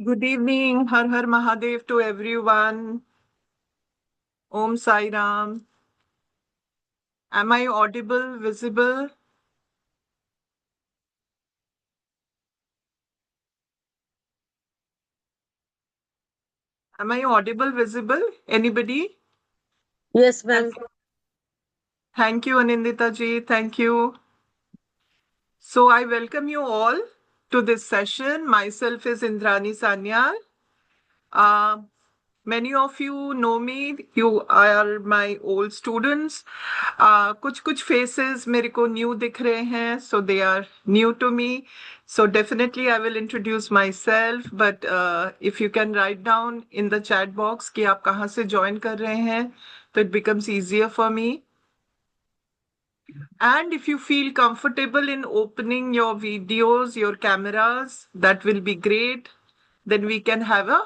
Good evening, Har Har Mahadev to everyone. Om Sai Ram. Am I audible, visible? Am I audible, visible? Anybody? Yes, ma'am. Thank you, Anindita ji. Thank you. So I welcome you all to this session. Myself is Indrani Sanyal. Uh, Many of you know me. You are my old students. कुछ faces मेरे को new दिख रहे हैं. So they are new to me. So definitely I will introduce myself. But if you can write down in the chat box कि आप कहाँ से join कर रहे हैं, तो it becomes easier for me. And if you feel comfortable in opening your videos, your cameras, that will be great. Then we can have a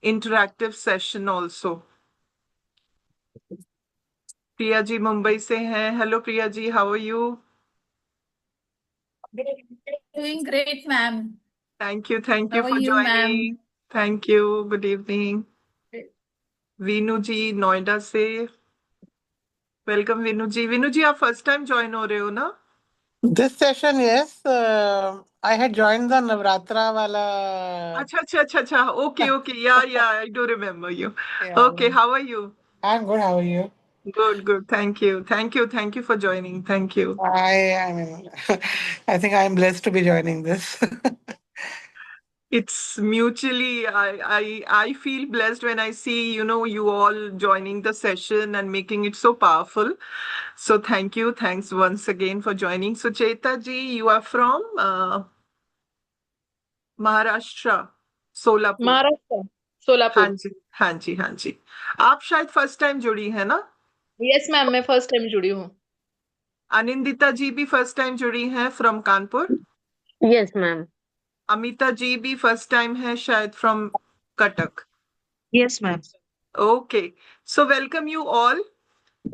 interactive session also. Priya ji Mumbai से हैं. Hello Priya ji, how are you? Doing great, ma'am. Thank you How are for you, ma'am? Joining. Thank you. Good evening. Veenu ji Noida से. Welcome Veenu ji. Veenu ji आप first time join हो रहे हो ना? This session, yes. I had joined the Navratra wala. अच्छा. Okay yeah I do remember you. Yeah. Okay, how are you? I'm good. How are you? Good. Thank you for joining. Thank you. I mean, I think I'm blessed to be joining this. It's mutually, I feel blessed when I see, you all joining the session and making it so powerful. So thanks once again for joining. So Cheta ji, you are from Maharashtra, Solapur. Maharashtra Solapur. हाँ जी. आप शायद first time जुड़ी है ना? Yes ma'am, मैं first time जुड़ी हूँ. अनिंदिता जी भी फर्स्ट टाइम जुड़ी हैं from Kanpur. Yes ma'am. Amita ji भी फर्स्ट टाइम है शायद from Cuttack. Yes ma'am. Okay, so welcome you all.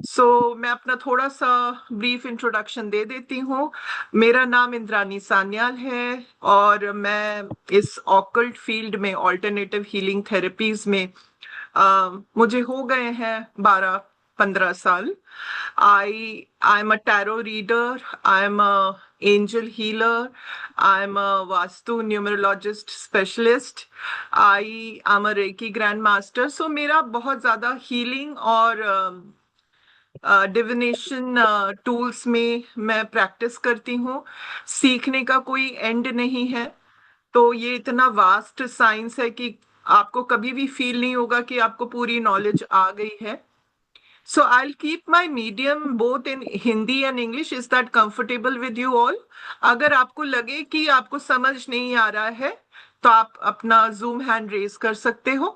So मैं अपना थोड़ा सा ब्रीफ इंट्रोडक्शन दे देती हूँ. मेरा नाम इंद्रानी सान्याल है और मैं इस ऑकल्ट फील्ड में ऑल्टरनेटिव हीलिंग थेरेपीज में मुझे हो गए हैं 12-15 साल. I am a tarot reader. I am a angel healer. I am a Vastu numerologist specialist. I am a Reiki grandmaster. So मेरा बहुत ज़्यादा healing और डिविनेशन टूल्स में मैं प्रैक्टिस करती हूँ. सीखने का कोई एंड नहीं है. तो ये इतना वास्ट साइंस है कि आपको कभी भी फील नहीं होगा कि आपको पूरी नॉलेज आ गई है. So I'll keep my medium both in Hindi and English. Is that comfortable with you all? अगर आपको लगे कि आपको समझ नहीं आ रहा है तो आप अपना Zoom hand raise कर सकते हो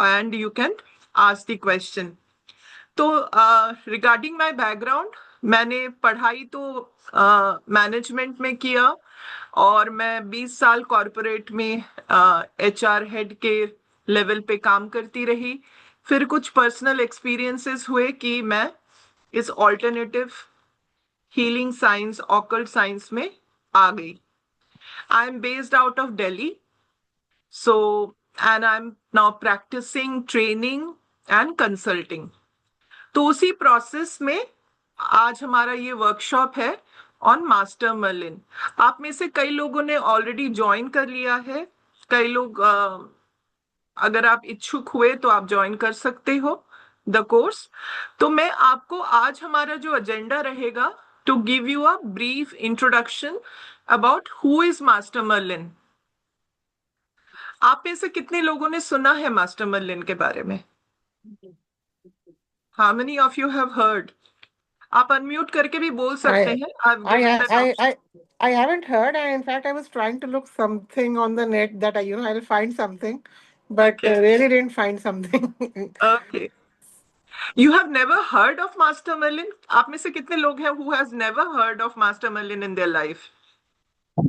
and you can ask the question. तो रिगार्डिंग माय बैकग्राउंड, मैंने पढ़ाई तो मैनेजमेंट में किया और मैं 20 साल कॉरपोरेट में एचआर हेड के लेवल पे काम करती रही. फिर कुछ पर्सनल एक्सपीरियंसेस हुए कि मैं इस alternative healing science occult science में आ गई. I am based out of Delhi. So and I am now practising training and consulting. तो उसी प्रोसेस में आज हमारा ये वर्कशॉप है ऑन मास्टर मर्लिन. आप में से कई लोगों ने ऑलरेडी ज्वाइन कर लिया है. कई लोग अगर आप इच्छुक हुए तो आप ज्वाइन कर सकते हो द कोर्स. तो मैं आपको आज हमारा जो एजेंडा रहेगा to give you a brief introduction about who is Master Merlin. आप में से कितने लोगों ने सुना है मास्टर मर्लिन के बारे में? How many of you have heard? आप अनम्यूट करके भी बोल सकते हैं. I've given that option. I haven't heard, and in fact, I was trying to look something on the net that I'll find something, but Okay. really didn't find something. Okay. You have never heard of Master Merlin? आप में से कितने लोग हैं who has never heard of Master Merlin in their life?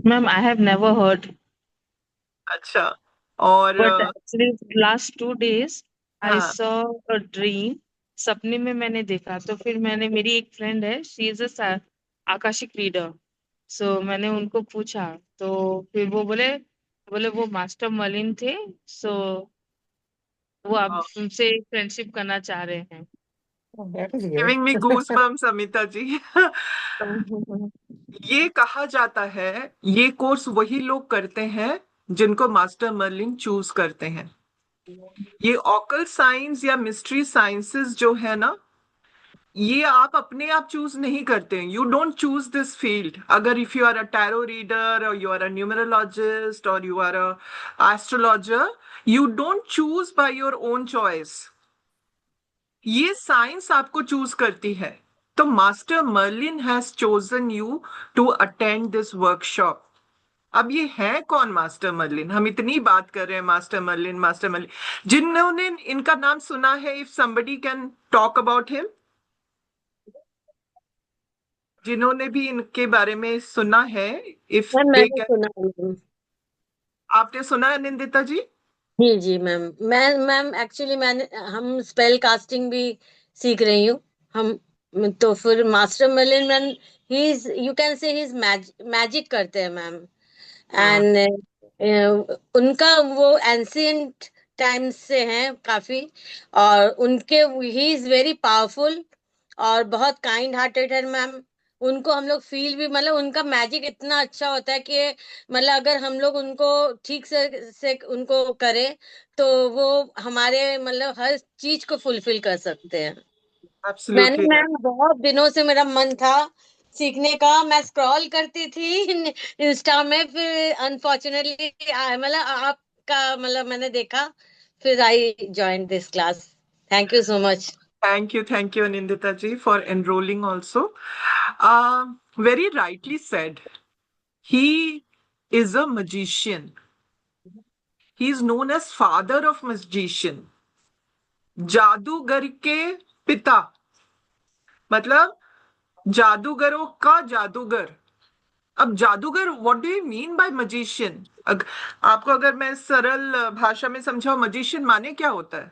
Ma'am, I have never heard. अच्छा. और but actually last 2 days आई हाँ. Saw a dream. सपने में मैंने देखा, तो फिर मैंने, मेरी एक फ्रेंड है, she is a akashic reader. So मैंने उनको पूछा, तो फिर वो बोले बोले वो मास्टर मलिन थे, सो वो आप तुमसे फ्रेंडशिप करना चाह रहे हैं। Oh, that is great. Giving me goosebumps Amita ji. ये कहा जाता है, ये कोर्स वही लोग करते हैं जिनको मास्टर मर्लिन चूज करते हैं। ये ऑकल्ट साइंस या मिस्ट्री साइंसेस जो है ना, ये आप अपने आप चूज नहीं करते। You don't choose this field. अगर if you are a tarot reader और यू आर अ न्यूमरोलॉजिस्ट और you are a astrologer, you don't choose by your own choice. ये साइंस आपको चूज करती है। तो master Merlin has chosen you to attend this workshop. अब ये है कौन मास्टर मर्लिन? हम इतनी बात कर रहे हैं मास्टर मर्लिन, मास्टर मर्लिन। जिन्होंने इनका नाम सुना है, if somebody can talk about him, जिन्होंने भी इनके बारे में सुना है, इफ मैम दे मैंने कैन। सुना है मैम। आपने सुना है निंदिता जी? जी जी मैम। मैम एक्चुअली हम स्पेल कास्टिंग भी सीख रही हूँ हम। तो फिर Master Merlin ma'am, he is, you can say, he is magic करते हैं मैम। एंड उनका वो एंशियंट टाइम्स से हैं काफी, और उनके, ही इज वेरी पावरफुल और बहुत काइंड हार्टेड है मैम। उनको हम लोग फील भी, मतलब उनका मैजिक इतना अच्छा होता है कि मतलब अगर हम लोग उनको ठीक से उनको करें तो वो हमारे मतलब हर चीज को फुलफिल कर सकते हैं। मैंने एब्सोल्युटली। मैम बहुत दिनों से मेरा मन था सीखने का, मैं स्क्रॉल करती थी इंस्टा में, फिर अनफॉर्चुनेटली मतलब आपका मतलब मैंने देखा, फिर I join this class. Thank you so much. Thank you, Nindita ji, for enrolling also. Very rightly said. He is a magician. He is known as father of magician. जादूगर के पिता, मतलब जादूगरों का जादूगर। अब जादूगर, what do you mean by magician? आपको अगर मैं सरल भाषा में समझाऊं, मजिशियन माने क्या होता है?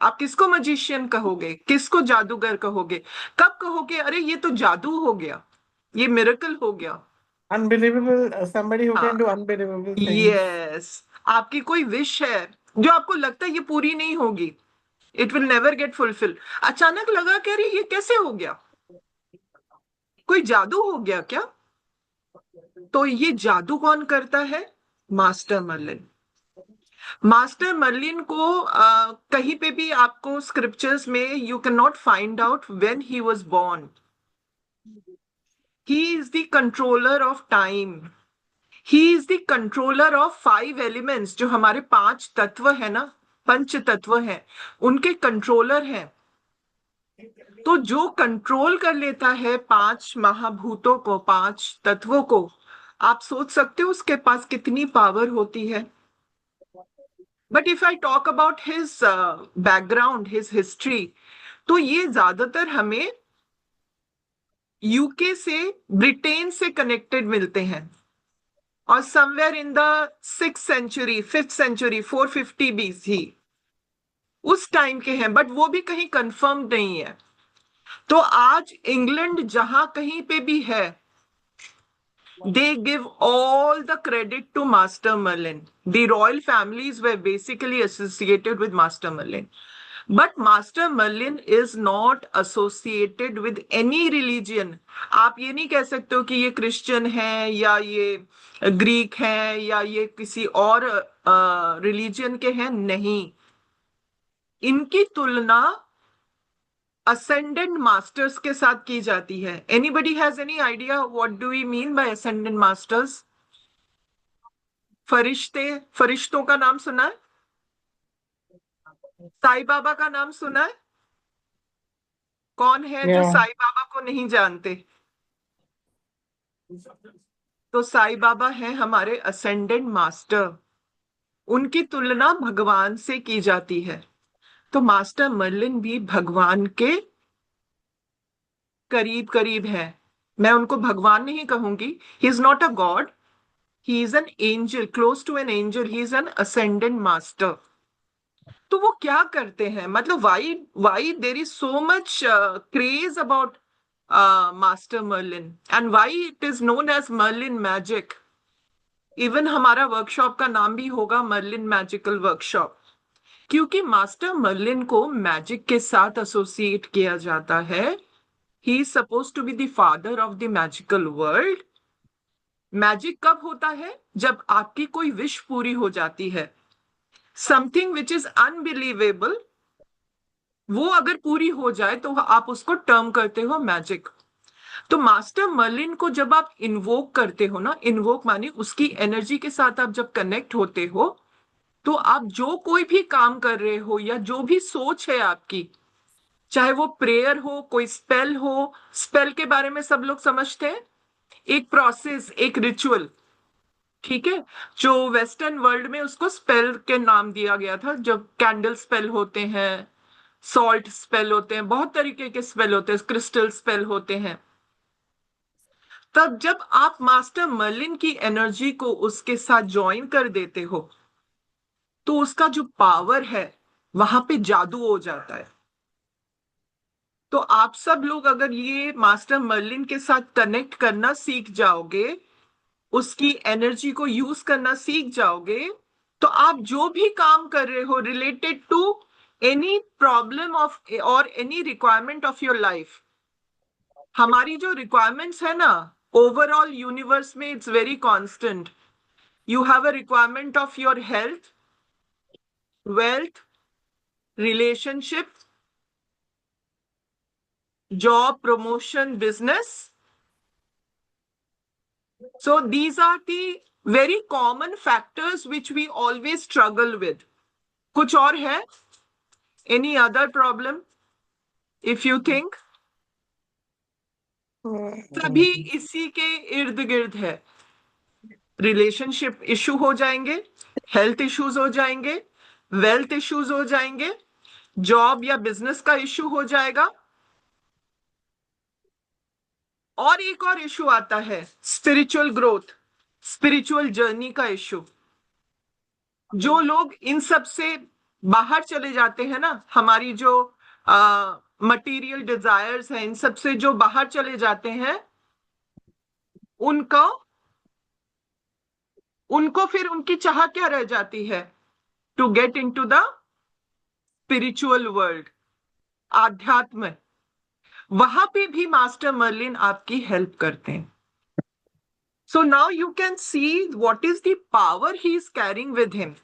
आप किसको मजिशियन कहोगे, किसको जादूगर कहोगे? कब कहोगे अरे ये तो जादू हो गया, ये मिरेकल हो गया? Unbelievable, somebody who हाँ, can do unbelievable things. Yes. आपकी कोई विश है जो आपको लगता है ये पूरी नहीं होगी, it will never get fulfil, अचानक लगा कि अरे ये कैसे हो गया, कोई जादू हो गया क्या? तो ये जादू कौन करता है? Master Merlin. मास्टर मर्लिन को कहीं पे भी आपको स्क्रिप्चर्स में you can not find out when he was born. He is the controller of time. He is the controller of 5 elements, जो हमारे 5 तत्व है ना, पंच तत्व है, उनके कंट्रोलर हैं। तो जो कंट्रोल कर लेता है 5 महाभूतों को, 5 तत्वों को, आप सोच सकते हो उसके पास कितनी पावर होती है। But if I talk about his background, his history, तो ये ज्यादातर हमें यूके से, ब्रिटेन से कनेक्टेड मिलते हैं, और somewhere in the 6th century, 5th century, 450 BC, उस टाइम के हैं, बट वो भी कहीं कंफर्म नहीं है। तो आज इंग्लैंड जहां कहीं पे भी है, they give all the credit to Master Merlin. The royal families were basically associated with Master Merlin. But Master Merlin is not associated with any religion. आप ये नहीं कह सकते हो कि ये क्रिश्चियन है या ये ग्रीक है या ये किसी और रिलीजन के हैं, नहीं। इनकी तुलना असेंडेंट मास्टर्स के साथ की जाती है। Anybody has any idea what do we mean by ascendant masters? फरिश्ते, फरिश्तों का नाम सुना है? साईं बाबा का नाम सुना है? कौन है जो Yeah. साईं बाबा को नहीं जानते? तो साईं बाबा है हमारे असेंडेंट मास्टर। उनकी तुलना भगवान से की जाती है। तो मास्टर मर्लिन भी भगवान के करीब करीब है। मैं उनको भगवान नहीं कहूंगी, he is not a God, he is an angel, close to an angel, he is an ascendant master. तो वो क्या करते हैं, मतलब why there is so much craze about Master Merlin and why it is known as Merlin magic? Even हमारा workshop का नाम भी होगा मर्लिन मैजिकल वर्कशॉप, क्योंकि मास्टर मर्लिन को मैजिक के साथ एसोसिएट किया जाता है। He is suppose to be the father of the magical world. Magic कब होता है? जब आपकी कोई विश पूरी हो जाती है, समथिंग विच इज अनबिलीवेबल, वो अगर पूरी हो जाए तो आप उसको टर्म करते हो मैजिक। तो मास्टर मर्लिन को जब आप इन्वोक करते हो ना, इन्वोक माने उसकी एनर्जी के साथ आप जब कनेक्ट होते हो, तो आप जो कोई भी काम कर रहे हो या जो भी सोच है आपकी, चाहे वो प्रेयर हो, कोई स्पेल हो, स्पेल के बारे में सब लोग समझते हैं, एक प्रोसेस, एक रिचुअल, ठीक है, जो वेस्टर्न वर्ल्ड में उसको स्पेल के नाम दिया गया था। जब कैंडल स्पेल होते हैं, सॉल्ट स्पेल होते हैं, बहुत तरीके के स्पेल होते हैं, क्रिस्टल स्पेल होते हैं। तब जब आप मास्टर मर्लिन की एनर्जी को उसके साथ ज्वाइन कर देते हो, तो उसका जो पावर है वहां पे जादू हो जाता है। तो आप सब लोग अगर ये मास्टर मर्लिन के साथ कनेक्ट करना सीख जाओगे, उसकी एनर्जी को यूज करना सीख जाओगे, तो आप जो भी काम कर रहे हो related to any problem of और any requirement of your life, हमारी जो रिक्वायरमेंट्स है ना ओवरऑल यूनिवर्स में, it's very constant. You have a requirement of your health, wealth, relationship, job, promotion, business. So these are the very common factors which we always struggle with. कुछ और है? Any other problem? If you think? सभी इसी के इर्द गिर्द है। Relationship issue हो जाएंगे, हेल्थ इश्यूज हो जाएंगे, वेल्थ इश्यूज हो जाएंगे, जॉब या बिजनेस का इशू हो जाएगा, और एक और इशू आता है स्पिरिचुअल ग्रोथ, स्पिरिचुअल जर्नी का इशू। जो लोग इन सब से बाहर चले जाते हैं ना, हमारी जो मटेरियल डिजायर्स हैं, इन सब से जो बाहर चले जाते हैं, उनको उनको फिर उनकी चाह क्या रह जाती है? To get into the spiritual world, आध्यात्म। वहां पे भी मास्टर मर्लिन आपकी हेल्प करते हैं। So now you can see what is the power he is carrying with him.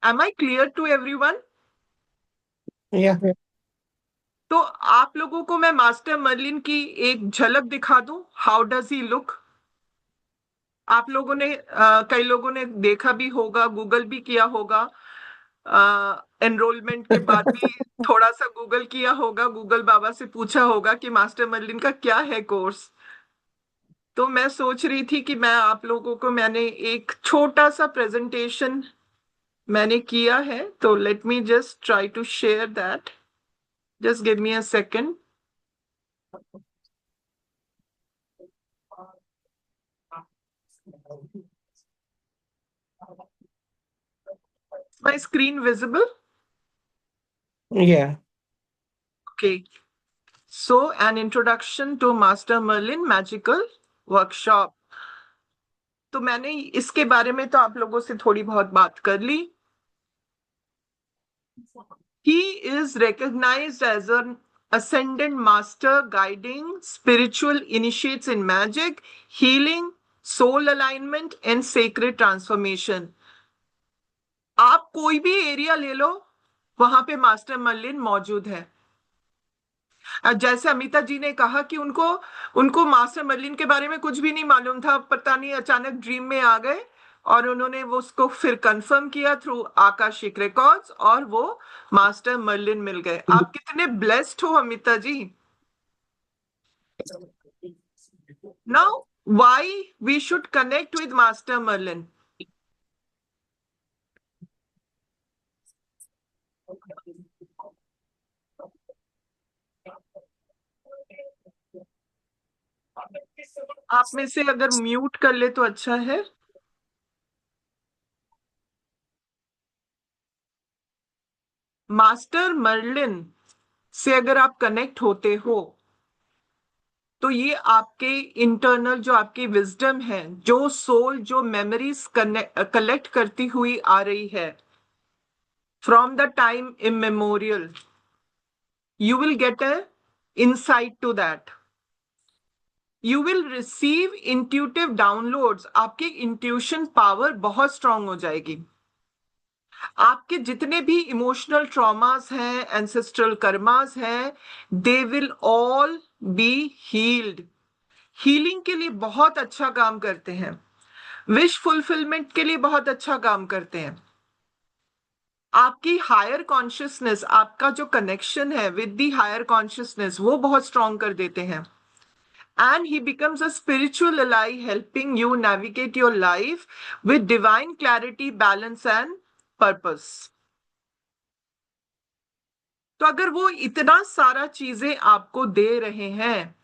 Am I clear to everyone? Yeah. तो आप लोगों को मैं मास्टर मर्लिन की एक झलक दिखा दूं। How does he look? आप लोगों ने कई लोगों ने देखा भी होगा, गूगल भी किया होगा, एनरोलमेंट के बाद भी थोड़ा सा गूगल किया होगा, गूगल बाबा से पूछा होगा कि मास्टर मर्लिन का क्या है कोर्स। तो मैं सोच रही थी कि मैं आप लोगों को, मैंने एक छोटा सा प्रेजेंटेशन मैंने किया है, तो let me just try to share that. Just give me a second. My screen visible? Yeah. Okay. So, an introduction to Master Merlin Magical Workshop. तो मैंने इसके बारे में तो आप लोगों से थोड़ी बहुत बात कर ली। He is recognized as an ascendant master guiding spiritual initiates in magic, healing, soul alignment and sacred transformation. आप कोई भी एरिया ले लो, वहां पे मास्टर मर्लिन मौजूद है। जैसे अमिता जी ने कहा कि उनको उनको मास्टर मर्लिन के बारे में कुछ भी नहीं मालूम था, पता नहीं अचानक ड्रीम में आ गए और उन्होंने वो उसको फिर कंफर्म किया थ्रू आकाशिक रिकॉर्ड्स, और वो मास्टर मर्लिन मिल गए। आप कितने ब्लेस्ड हो Amita ji. Now why we should connect with master Merlin? आप में से अगर म्यूट कर ले तो अच्छा है। मास्टर मर्लिन से अगर आप कनेक्ट होते हो तो ये आपके इंटरनल जो आपकी विजडम है, जो सोल जो मेमोरीज कलेक्ट करती हुई आ रही है from the time immemorial, you will get a insight to that. You will receive intuitive downloads. आपकी इंट्यूशन पावर बहुत स्ट्रांग हो जाएगी. आपके जितने भी इमोशनल ट्रॉमास हैं, एंसेस्ट्रल कर्मास हैं, they will all be healed. Healing के लिए बहुत अच्छा काम करते हैं, विश फुलफिलमेंट के लिए बहुत अच्छा काम करते हैं. आपकी हायर कॉन्शियसनेस, आपका जो कनेक्शन है विद दी हायर कॉन्शियसनेस, वो बहुत स्ट्रांग कर देते हैं. And he becomes a spiritual ally, helping you navigate your life with divine clarity, balance and purpose. तो अगर वो इतना सारा चीजें आपको दे रहे हैं,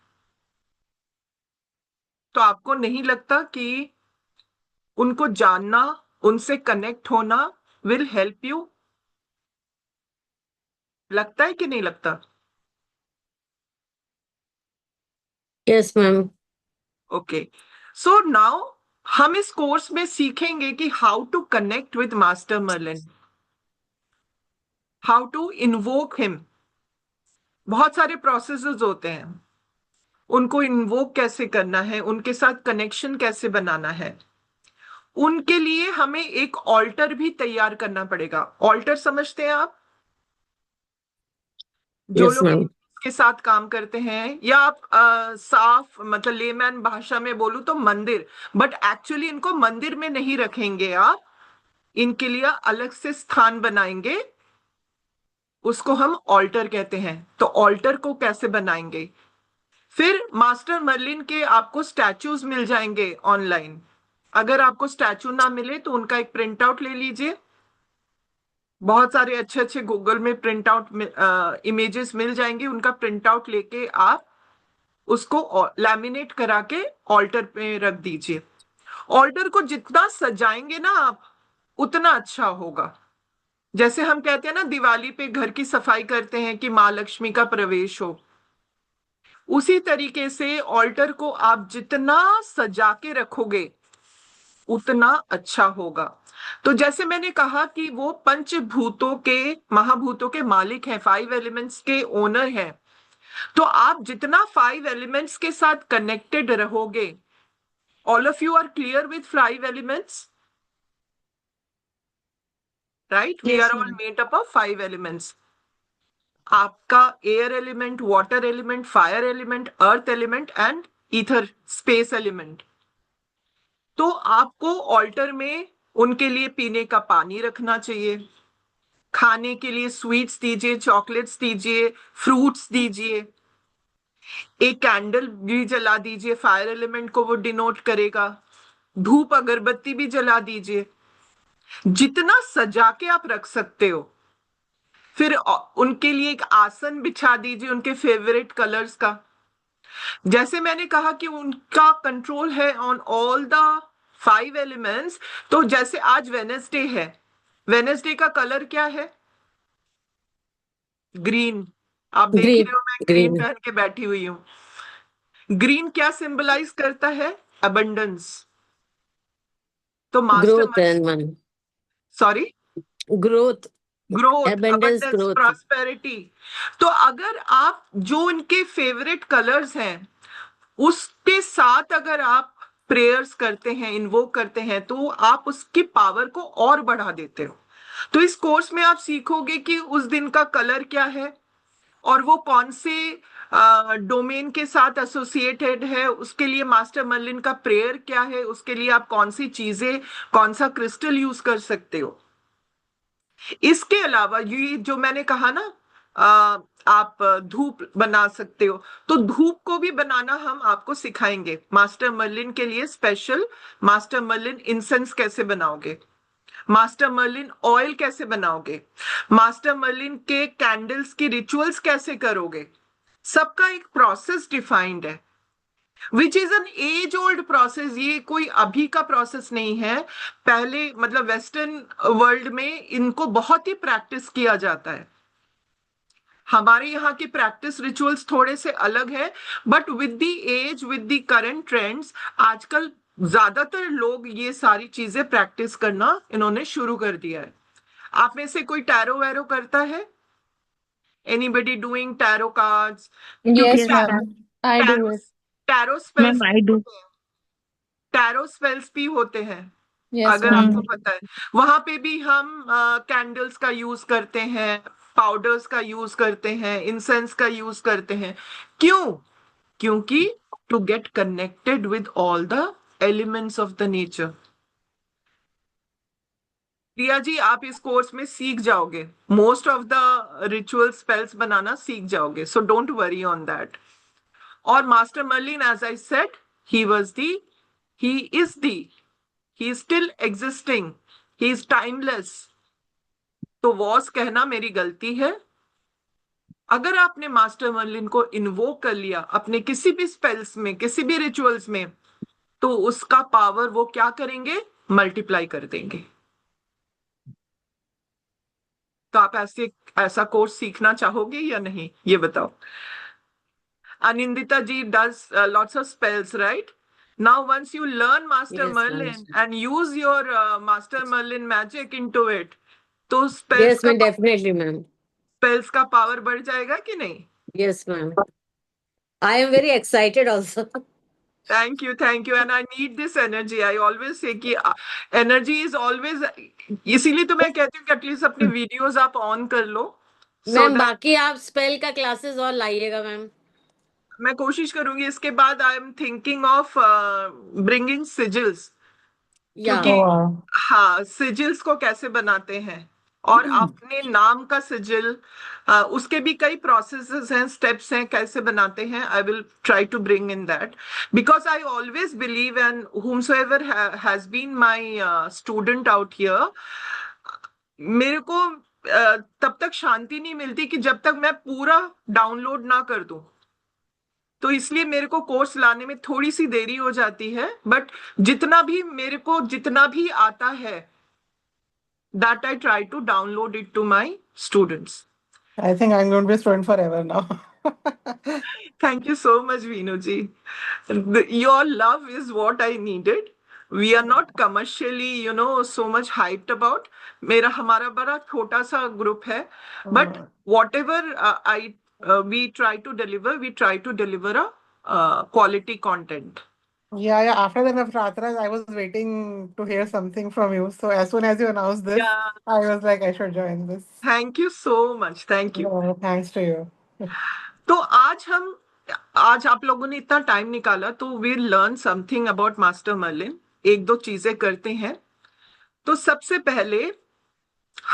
तो आपको नहीं लगता कि उनको जानना, उनसे कनेक्ट होना विल हेल्प यू? लगता है कि नहीं लगता? Yes ma'am. Okay, so now हम इस कोर्स में सीखेंगे कि how to connect with master Merlin, how to invoke him. बहुत सारे प्रोसेसेस होते हैं, उनको इन्वोक कैसे करना है, उनके साथ कनेक्शन कैसे बनाना है. उनके लिए हमें एक ऑल्टर भी तैयार करना पड़ेगा. ऑल्टर समझते हैं आप? जो यस लोग मैम. के साथ काम करते हैं, या आप साफ मतलब लेमैन भाषा में बोलूं तो मंदिर, बट एक्चुअली इनको मंदिर में नहीं रखेंगे आप, इनके लिए अलग से स्थान बनाएंगे, उसको हम ऑल्टर कहते हैं. तो ऑल्टर को कैसे बनाएंगे? फिर मास्टर मर्लिन के आपको स्टैचूज मिल जाएंगे ऑनलाइन. अगर आपको स्टैचू ना मिले तो उनका एक प्रिंट आउट ले लीजिए. बहुत सारे अच्छे अच्छे गूगल में प्रिंट आउट इमेजेस मिल जाएंगे. उनका प्रिंट आउट लेके आप उसको लैमिनेट करा के ऑल्टर पे रख दीजिए. ऑल्टर को जितना सजाएंगे ना आप, उतना अच्छा होगा. जैसे हम कहते हैं ना, दिवाली पे घर की सफाई करते हैं कि माँ लक्ष्मी का प्रवेश हो, उसी तरीके से ऑल्टर को आप जितना सजा के रखोगे उतना अच्छा होगा. तो जैसे मैंने कहा कि वो पंचभूतों के, महाभूतों के मालिक हैं, 5 एलिमेंट्स के ओनर हैं. तो आप जितना 5 एलिमेंट्स के साथ कनेक्टेड रहोगे, all of you are clear with 5 elements, right? We are all made up of 5 elements. आपका air element, water element, fire element, earth element and ether space element. तो आपको ऑल्टर में उनके लिए पीने का पानी रखना चाहिए, खाने के लिए स्वीट्स दीजिए, चॉकलेट्स दीजिए, फ्रूट्स दीजिए, एक कैंडल भी जला दीजिए, फायर एलिमेंट को वो डिनोट करेगा. धूप अगरबत्ती भी जला दीजिए, जितना सजा के आप रख सकते हो. फिर उनके लिए एक आसन बिछा दीजिए उनके फेवरेट कलर्स का. जैसे मैंने कहा कि उनका कंट्रोल है ऑन ऑल द 5 एलिमेंट्स. तो जैसे आज वेडनेसडे है, वेडनेसडे का कलर क्या है? ग्रीन. आप देख रहे हो मैं ग्रीन पहन के बैठी हुई हूं. ग्रीन क्या सिंबलाइज करता है? अबंडेंस. तो master, sorry, growth, abundance, growth, prosperity. तो अगर आप जो इनके फेवरेट कलर्स हैं उसके साथ अगर आप प्रेयर्स करते हैं, इन्वोक करते हैं, तो आप उसकी पावर को और बढ़ा देते हो. तो इस कोर्स में आप सीखोगे कि उस दिन का कलर क्या है और वो कौन से डोमेन के साथ एसोसिएटेड है, उसके लिए मास्टर मर्लिन का प्रेयर क्या है, उसके लिए आप कौन सी चीजें, कौन सा क्रिस्टल यूज कर सकते हो. इसके अलावा ये जो मैंने कहा ना, आप धूप बना सकते हो, तो धूप को भी बनाना हम आपको सिखाएंगे. मास्टर मर्लिन के लिए स्पेशल मास्टर मर्लिन इंसेंस कैसे बनाओगे, मास्टर मर्लिन ऑयल कैसे बनाओगे, मास्टर मर्लिन के कैंडल्स की रिचुअल्स कैसे करोगे. सबका एक प्रोसेस डिफाइंड है, which is an age old process. ये कोई अभी का प्रोसेस नहीं है. पहले मतलब वेस्टर्न वर्ल्ड में इनको बहुत ही प्रैक्टिस किया जाता है. हमारे यहाँ के प्रैक्टिस रिचुअल्स थोड़े से अलग है, but with the age, with the current trends, आजकल ज्यादातर लोग ये सारी चीजें प्रैक्टिस करना इन्होंने शुरू कर दिया है। आप में से कोई टैरो वैरो करता है? Anybody doing tarot cards? क्योंकि Yes, ma'am. I do tarot it. Tarot spells ma'am I do. Tarot spells भी होते हैं, Yes, अगर ma'am. आपको पता है। वहां पे भी हम कैंडल्स का यूज करते हैं, पाउडर्स का यूज करते हैं, इंसेंस का यूज करते हैं। क्यों? क्योंकि to get connected with all the elements of the nature. Priya ji, आप इस कोर्स में सीख जाओगे, most of the ritual spells बनाना सीख जाओगे, so don't worry on that. और master Merlin, as I said, he was the, he is the, he is still existing, he is timeless। तो वॉस कहना मेरी गलती है। अगर आपने मास्टर मर्लिन को इन्वोक कर लिया अपने किसी भी स्पेल्स में, किसी भी रिचुअल्स में, तो उसका पावर वो क्या करेंगे? मल्टीप्लाई कर देंगे। तो आप ऐसा कोर्स सीखना चाहोगे या नहीं, ये बताओ। Anindita ji does lots of spells, right? Now, once you learn Master Yes, Merlin ma'am. and use your Master Merlin magic into it, तो Yes, ma'am, definitely, ma'am. Spells का पावर बढ़ जाएगा कि नहीं? Yes, ma'am. I am very excited also. Thank you, thank you. And I need this energy. I always say कि energy is always, इसीलिए तो मैं कहती हूँ कि एटलीस्ट अपने वीडियोस आप ऑन कर लो। मैम बाकी आप स्पेल का क्लासेस और लाइएगा मैम। मैं कोशिश करूंगी। इसके बाद I am thinking of bringing sigils, क्योंकि हाँ, सिजिल्स को कैसे बनाते हैं और अपने नाम का सिजिल, उसके भी कई प्रोसेसेस हैं, स्टेप्स हैं, कैसे बनाते हैं। I will try to bring in that, because I always believe, and whomsoever has been my student out here, मेरे को तब तक शांति नहीं मिलती कि जब तक मैं पूरा डाउनलोड ना कर दूं। तो इसलिए मेरे को कोर्स लाने में थोड़ी सी देरी हो जाती है, बट जितना भी मेरे को जितना भी आता है, that I try to download it to my students. I think I'm going to be a student forever now. Thank you so much, Veenu ji. Your love is what I needed. We are not commercially, so much hyped about. हमारा बड़ा छोटा सा group है, but whatever we try to deliver a quality content. Yeah. After that, after Atra's, I was waiting to hear something from you. So as soon as you announced this, Yeah. I was like, I should join this. Thank you so much. Thank you. Oh, thanks to you. तो आज आप लोगों ने इतना time निकाला, तो we learn something about master Merlin. एक दो चीजें करते हैं। तो सबसे पहले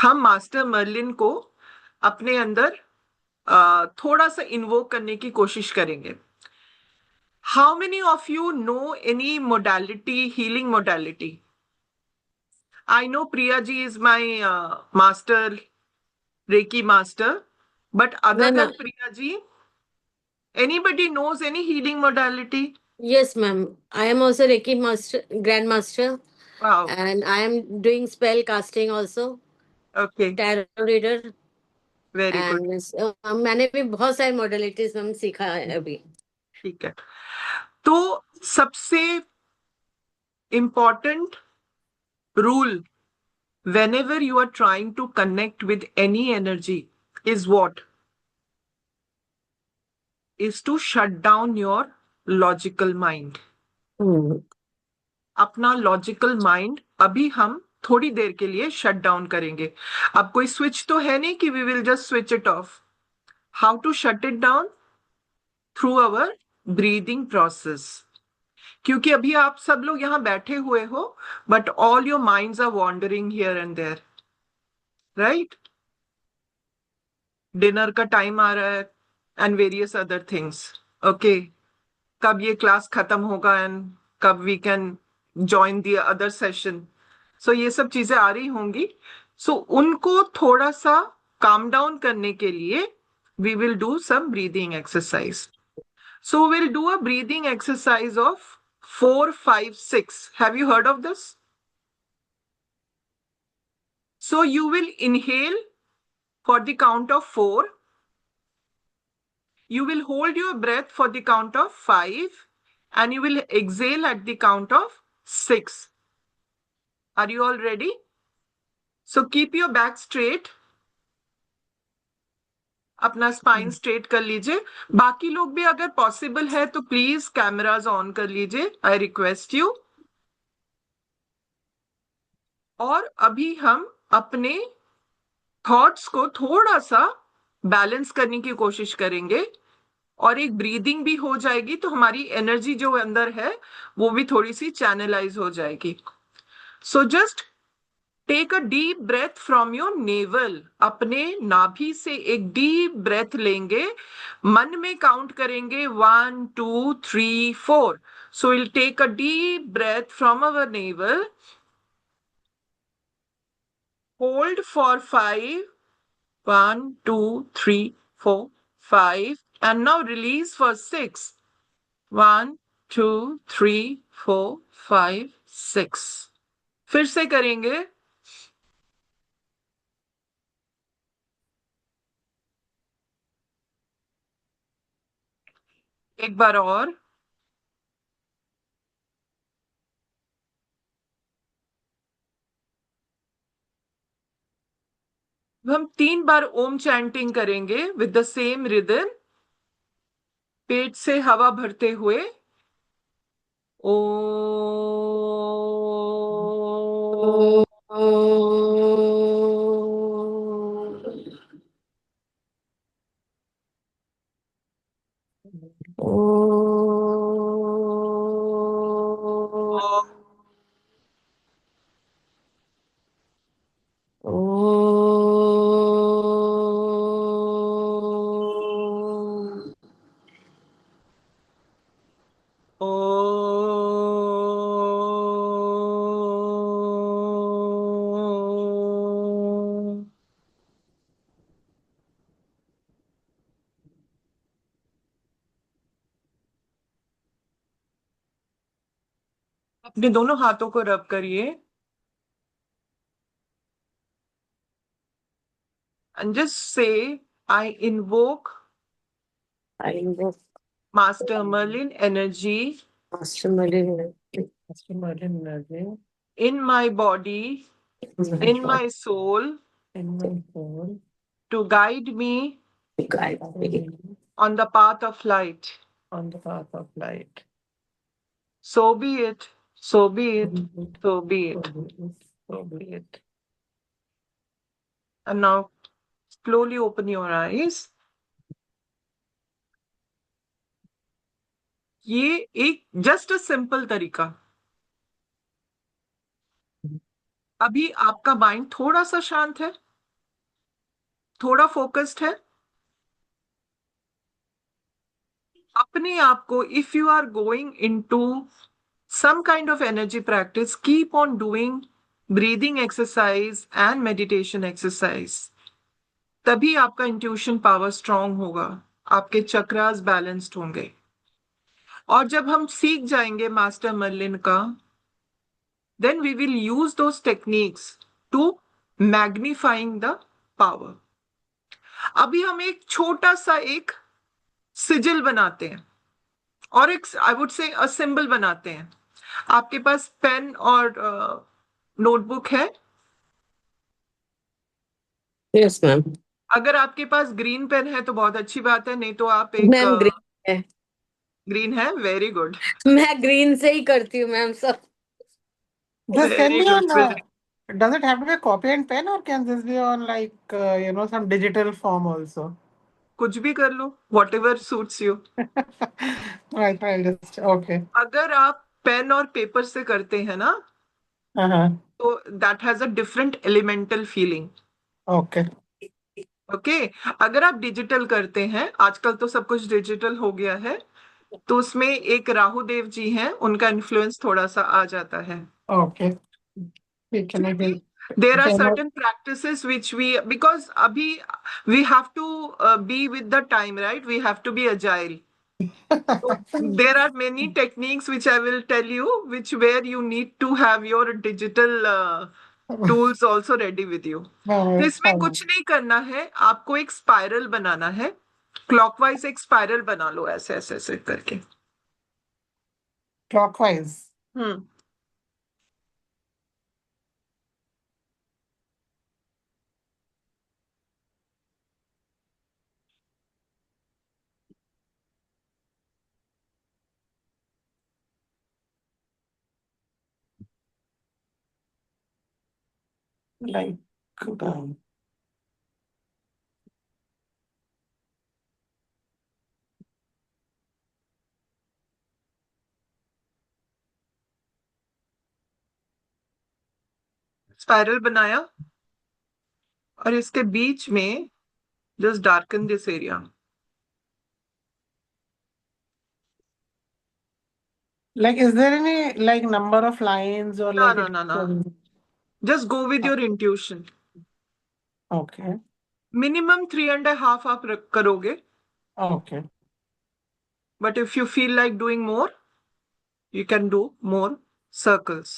हम मास्टर मर्लिन को अपने अंदर थोड़ा सा इन्वोक करने की कोशिश करेंगे। How many of you know any modality, healing modality? I know Priya ji is my master, reiki master, but other than Priya ji, anybody knows any healing modality? Yes, ma'am. I am also Reiki master, grandmaster. Wow. And I am doing spell casting also. Okay. Tarot reader. Very good. And मैंने भी बहुत सारी modalities ma'am सीखा है अभी। ठीक है। तो सबसे important rule whenever you are trying to connect with any energy is what? Is to shut down your logical mind. अपना लॉजिकल माइंड अभी हम थोड़ी देर के लिए शट डाउन करेंगे। अब कोई स्विच तो है नहीं कि we will just switch it off. How to shut it down? Through our breathing process. क्योंकि अभी आप सब लोग यहाँ बैठे हुए हो, but all your minds are wandering here and there, right? Dinner का टाइम आ रहा है and various other things. Okay, कब ये क्लास खत्म होगा एंड कब we can join the other session. So ये सब चीजें आ रही होंगी। So उनको थोड़ा सा calm down करने के लिए we will do some breathing exercise. So we'll do a breathing exercise of 4, 5, 6. Have you heard of this? So you will inhale for the count of 4. You will hold your breath for the count of 5 and you will exhale at the count of 6. Are you all ready? So keep your back straight. अपना spine straight कर लीजिए. बाकी लोग भी अगर possible है तो please cameras on कर लीजिए. I request you. और अभी हम अपने थॉट्स को थोड़ा सा बैलेंस करने की कोशिश करेंगे और एक ब्रीदिंग भी हो जाएगी तो हमारी एनर्जी जो अंदर है वो भी थोड़ी सी चैनलाइज हो जाएगी. So just take a deep breath from your navel. अपने नाभि से एक डीप ब्रेथ लेंगे. मन में काउंट करेंगे 1 2 3 4. So will take a deep breath from our navel. Hold for 5. 1 2 3 4 5. And now release for 6. 1 2 3 4 5 6. फिर से करेंगे. एक बार और. हम 3 बार ओम चैंटिंग करेंगे विद द सेम रिदम. पेट से हवा भरते हुए. ओ अपने दोनों हाथों को रब करिए. And just say, I invoke I invoke Master Merlin energy Master Merlin in my body, in my soul, to guide me to guide me on the path of light. On the path of light. So be it, so be it, so be it. So be it. And now slowly open your eyes. ये एक just a simple तरीका. अभी आपका mind थोड़ा सा शांत है, थोड़ा फोकस्ड है. अपने आप को, if you are going into some kind of energy practice, keep on doing breathing exercise and meditation exercise. तभी आपका इंट्यूशन पावर स्ट्रांग होगा, आपके चक्रास बैलेंस्ड होंगे. और जब हम सीख जाएंगे मास्टर मर्लिन का, then we will use those techniques to magnifying the power. अभी हम एक छोटा सा एक सिजिल बनाते हैं और एक I would say a symbol बनाते हैं. आपके पास पेन और नोटबुक है? Yes, ma'am. अगर आपके पास ग्रीन पेन है तो बहुत अच्छी बात है, नहीं तो आप एक मैम ग्रीन है. ग्रीन है. Very good. मैं ग्रीन से ही करती हूँ मैम सब. This can very be on, good. does it have to be a copy and pen or can this be on like, some digital form also? कुछ भी कर लो, whatever suits you. Right, I'll just, okay. अगर आप pen और paper से करते हैं ना Uh-huh. तो that has a different elemental feeling. Okay. Okay. अगर आप डिजिटल करते हैं, आजकल तो सब कुछ डिजिटल हो गया है, तो उसमें एक राहुदेव जी हैं, उनका इन्फ्लुएंस थोड़ा सा आ जाता है. Okay. Can I फिर भी get there are pen or- certain practices which we, because abhi we have to be with the time, right? We have to be agile. So there are many techniques which I will tell you, which where you need to have your digital tools also ready with you. No, तो it's इसमें fine. कुछ नहीं करना है, आपको एक spiral बनाना है. Clockwise एक स्पाइरल बना लो, ऐसे ऐसे ऐसे करके। Clockwise. Like, um, स्पाइरल बनाया, और इसके बीच में just darken this area. like, is there any like number of lines or No, like no, it? no, no. Just go with your intuition. Okay. Minimum 3.5 आप करोगे, Okay. but if you feel like doing more, you can do more circles.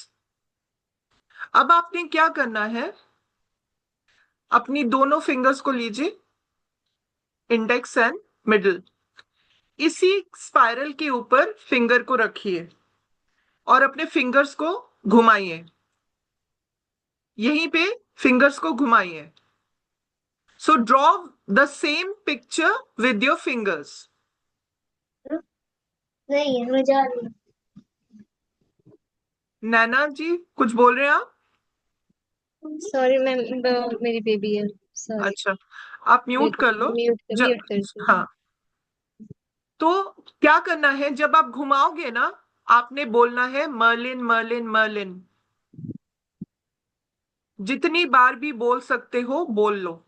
अब आपने क्या करना है, अपनी दोनों fingers को लीजिए, इंडेक्स एंड मिडिल, इसी स्पाइरल के ऊपर फिंगर को रखिए और अपने फिंगर्स को घुमाइए, यहीं पे फिंगर्स को घुमाइए। So draw the same picture with your fingers. नहीं है, मैं जा रही हूँ। नैना जी कुछ बोल रहे हैं आप? सॉरी मैम, मेरी बेबी है, सॉरी। अच्छा, आप म्यूट कर लो। म्यूट करती हूँ। हाँ, तो क्या करना है, जब आप घुमाओगे ना, आपने बोलना है मर्लिन मर्लिन मर्लिन। जितनी बार भी बोल सकते हो बोल लो,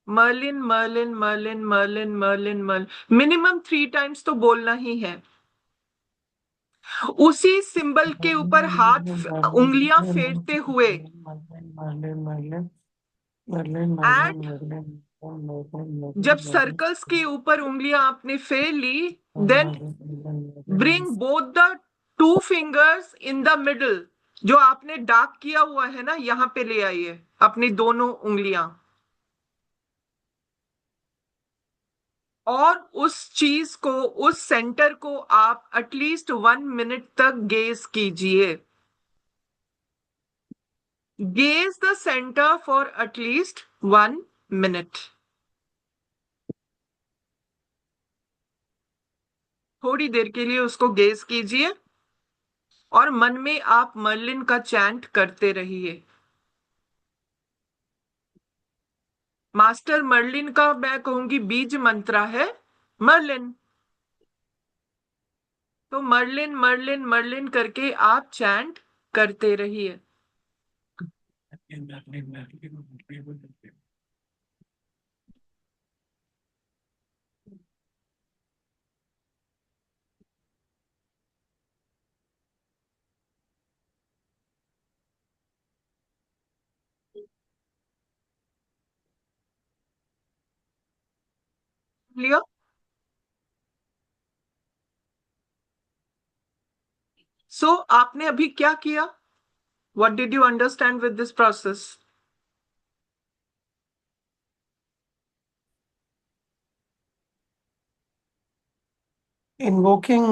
Merlin Merlin Merlin Merlin Merlin Merlin, minimum 3 times तो बोलना ही है। उसी सिंबल के ऊपर हाथ उंगलियां फेरते हुए, जब सर्कल्स के ऊपर उंगलियां आपने फेर ली, then bring both the 2 fingers in the middle. जो आपने डार्क किया हुआ है ना, यहां पे ले आइए अपनी दोनों उंगलियां, और उस चीज को, उस सेंटर को आप एटलीस्ट 1 मिनट तक गेज कीजिए। Gauge the centre for at least 1 minute. थोड़ी देर के लिए उसको गेज कीजिए और मन में आप मर्लिन का चैंट करते रहिए। मास्टर मर्लिन का मैं कहूंगी बीज मंत्रा है मर्लिन। तो मर्लिन मर्लिन मर्लिन करके आप चैंट करते रहिए। लिया? सो आपने अभी क्या किया? What did you understand with this process? Invoking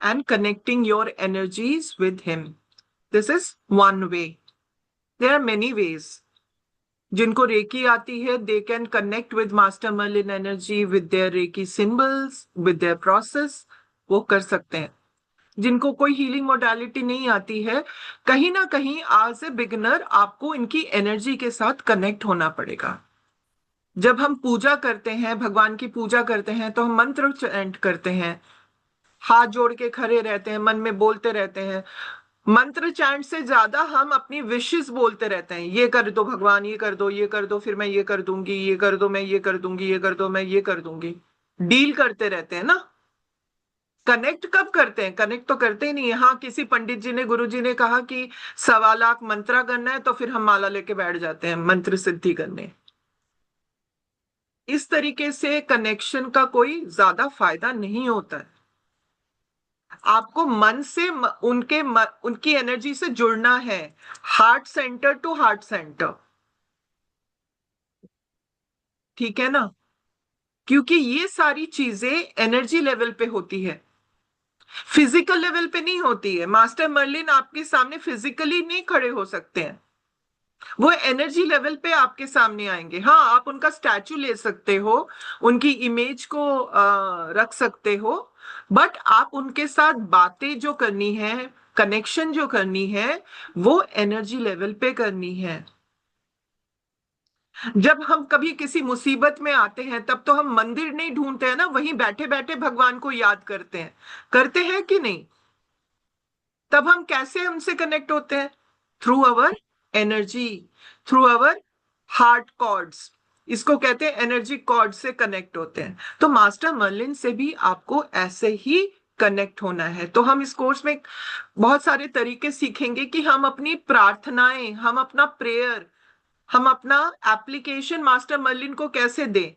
And connecting your energies with him. This is one way. There are many ways. जिनको रेकी आती है, they can connect with Master Merlin energy with their reiki symbols, with their process. वो कर सकते हैं। जिनको कोई healing modality नहीं आती है, कहीं ना कहीं आज ए बिगिनर आपको इनकी एनर्जी के साथ कनेक्ट होना पड़ेगा। जब हम पूजा करते हैं, भगवान की पूजा करते हैं, तो हम मंत्र चैंट करते हैं, हाथ जोड़ के खड़े रहते हैं, मन में बोलते रहते हैं। मंत्र चैंट से ज्यादा हम अपनी विशेस बोलते रहते हैं, ये कर दो भगवान, ये कर दो, ये कर दो, फिर मैं ये कर दूंगी, ये कर दो, मैं ये कर दूंगी, ये कर दो, मैं ये कर दूंगी। डील करते रहते हैं ना। कनेक्ट कब करते हैं? कनेक्ट तो करते ही नहीं है। हाँ, किसी पंडित जी ने, गुरु जी ने कहा कि 1.25 लाख मंत्रा करना है, तो फिर हम माला लेके बैठ जाते हैं मंत्र सिद्धि करने। इस तरीके से कनेक्शन का कोई ज्यादा फायदा नहीं होता है। आपको मन से उनकी एनर्जी से जुड़ना है, heart centre to heart centre. ठीक है ना, क्योंकि ये सारी चीजें एनर्जी लेवल पे होती है, फिजिकल लेवल पे नहीं होती है। मास्टर मर्लिन आपके सामने फिजिकली नहीं खड़े हो सकते हैं, वो एनर्जी लेवल पे आपके सामने आएंगे। हाँ, आप उनका स्टैचू ले सकते हो, उनकी इमेज को रख सकते हो, बट आप उनके साथ बातें जो करनी है, कनेक्शन जो करनी है, वो एनर्जी लेवल पे करनी है। जब हम कभी किसी मुसीबत में आते हैं तब तो हम मंदिर नहीं ढूंढते हैं ना, वहीं बैठे बैठे भगवान को याद करते हैं कि नहीं? तब हम कैसे उनसे कनेक्ट होते हैं? Through our energy, through our heart cords, इसको कहते हैं एनर्जी कॉर्ड से कनेक्ट होते हैं। तो मास्टर मर्लिन से भी आपको ऐसे ही कनेक्ट होना है। तो हम इस कोर्स में बहुत सारे तरीके सीखेंगे कि हम अपनी प्रार्थनाएं, हम अपना प्रेयर, हम अपना एप्लीकेशन मास्टर मर्लिन को कैसे दें,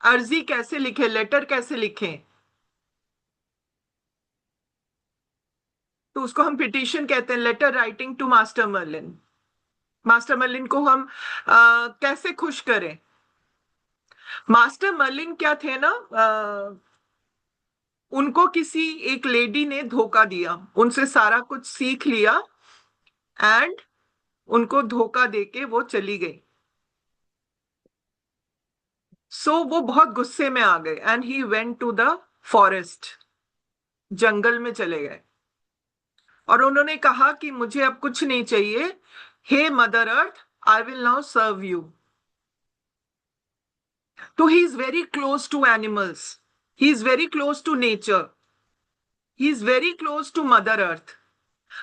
अर्जी कैसे लिखें, लेटर कैसे लिखें। तो उसको हम पिटीशन कहते हैं, letter writing to master Merlin. Master Merlin को हम कैसे खुश करें? मास्टर मर्लिन क्या थे ना, उनको किसी एक लेडी ने धोखा दिया, उनसे सारा कुछ सीख लिया एंड उनको धोखा देके वो चली गई। सो वो बहुत गुस्से में आ गए and he went to the forest, जंगल में चले गए और उन्होंने कहा कि मुझे अब कुछ नहीं चाहिए, हे mother earth, I will now serve you. तो he is very close to animals, he is very close to nature, he is very close to mother earth.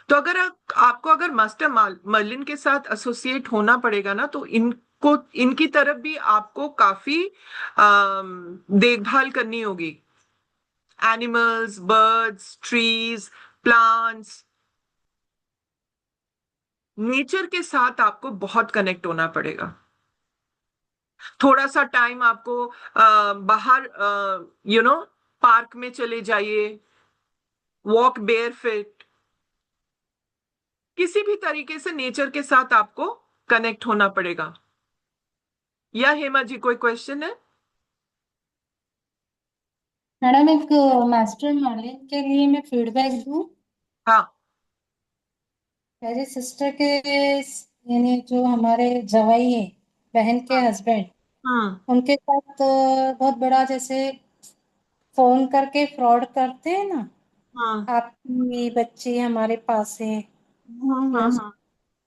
तो अगर आपको अगर मास्टर मर्लिन के साथ एसोसिएट होना पड़ेगा ना, तो इनको, इनकी तरफ भी आपको काफी देखभाल करनी होगी। Animals, birds, trees, plants, nature के साथ आपको बहुत कनेक्ट होना पड़ेगा। थोड़ा सा टाइम आपको बाहर पार्क में चले जाइए, वॉक बेयर फिट, किसी भी तरीके से नेचर के साथ आपको कनेक्ट होना पड़ेगा। या हेमा जी, कोई क्वेश्चन है? मैडम, एक मास्टर मर्लिन के लिए मैं फीडबैक दूं। हाँ। मेरी सिस्टर के यानी जो हमारे जवाई है, बहन के हस्बैंड, हम्म। उनके साथ बहुत बड़ा जैसे फोन करके फ्रॉड करते हैं ना, हम्म। आपकी बच्ची हमारे पास है, हम्म। या हम्म।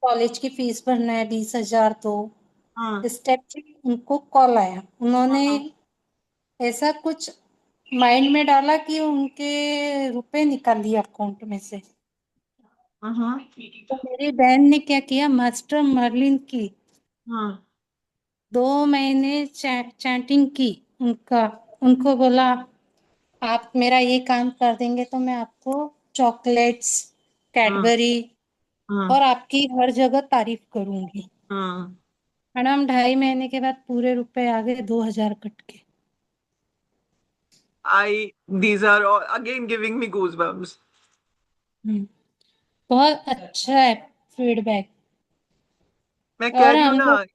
कॉलेज की फीस भरना है 20,000, तो हम्म। इस टाइप से उनको कॉल आया। उन्होंने हम्म। ऐसा कुछ माइंड में डाला कि उनके रुपए निकाल लिए अकाउंट में से। हम्म। तो मेरी बहन ने क्या किया, मास्टर मर्लिन की हम्म। 2 महीने चैटिंग की उनको बोला, आप मेरा ये काम कर देंगे तो मैं आपको चॉकलेट्स, हम्म। कैडबरी हम्म। और आपकी हर जगह तारीफ करूंगी। हम्म। मैडम, 2.5 महीने के बाद पूरे रुपए आ गए, 2,000 कट के। these are all again giving me goosebumps. बहुत अच्छा है फीडबैक। मैं कह और रही हूँ हम ना, लोग और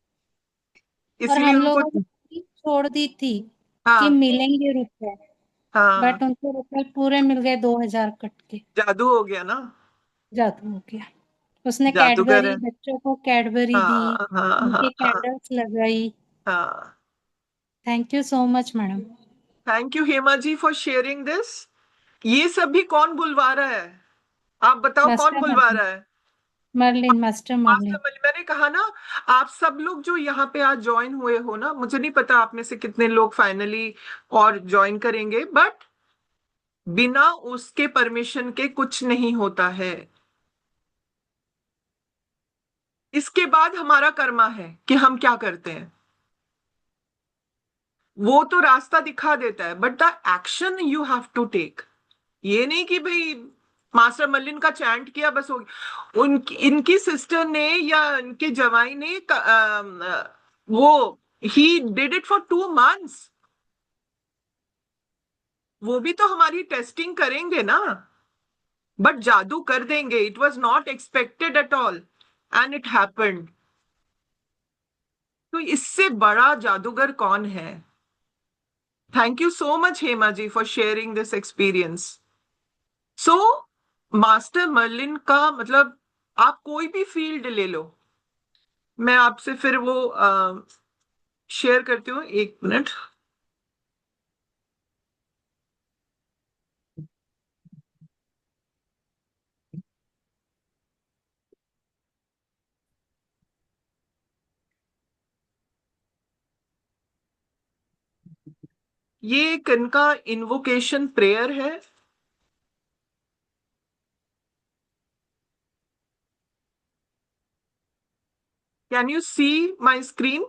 इसलिए हम उनको। लोगों ने छोड़ दी थी कि हाँ। मिलेंगे रुपए, हाँ, बट उनको रुपए पूरे मिल गए, 2,000 कट के। जादू हो गया ना, जादू हो गया। उसने जादूगर कैडबरी, है। बच्चों को कैडबरी दी, हाँ, हाँ, उनके हाँ, हाँ, कैंडल्स लगाई। हाँ। Thank you so much madam. Thank you Hema ji for sharing this. ये सब भी कौन बुलवा रहा है? आप बताओ, कौन मास्टर बुलवा मर्लिन, रहा है? Master master Merlin. मलिक, मैंने कहा ना, आप सब लोग जो यहाँ पे आज ज्वाइन हुए हो ना, मुझे नहीं पता आप में से कितने लोग फाइनली और ज्वाइन करेंगे, बट बिना उसके परमिशन के कुछ नहीं होता है। इसके बाद हमारा कर्मा है कि हम क्या करते हैं। वो तो रास्ता दिखा देता है, but the action you have to take. ये नहीं कि भाई मास्टर मल्लिन का चैंट किया बस हो गया। उनकी, इनकी सिस्टर ने या इनके जवाई ने वो he did it for 2 months। वो भी तो हमारी टेस्टिंग करेंगे ना, बट जादू कर देंगे। It was not expected at all and it happened. तो इससे बड़ा जादूगर कौन है? Thank you so much Hema ji for sharing this experience. So master Merlin का मतलब आप कोई भी फील्ड ले लो, मैं आपसे फिर वो शेयर करती हूँ, 1 मिनट। ये एक इनका इन्वोकेशन प्रेयर है। Can you see my screen?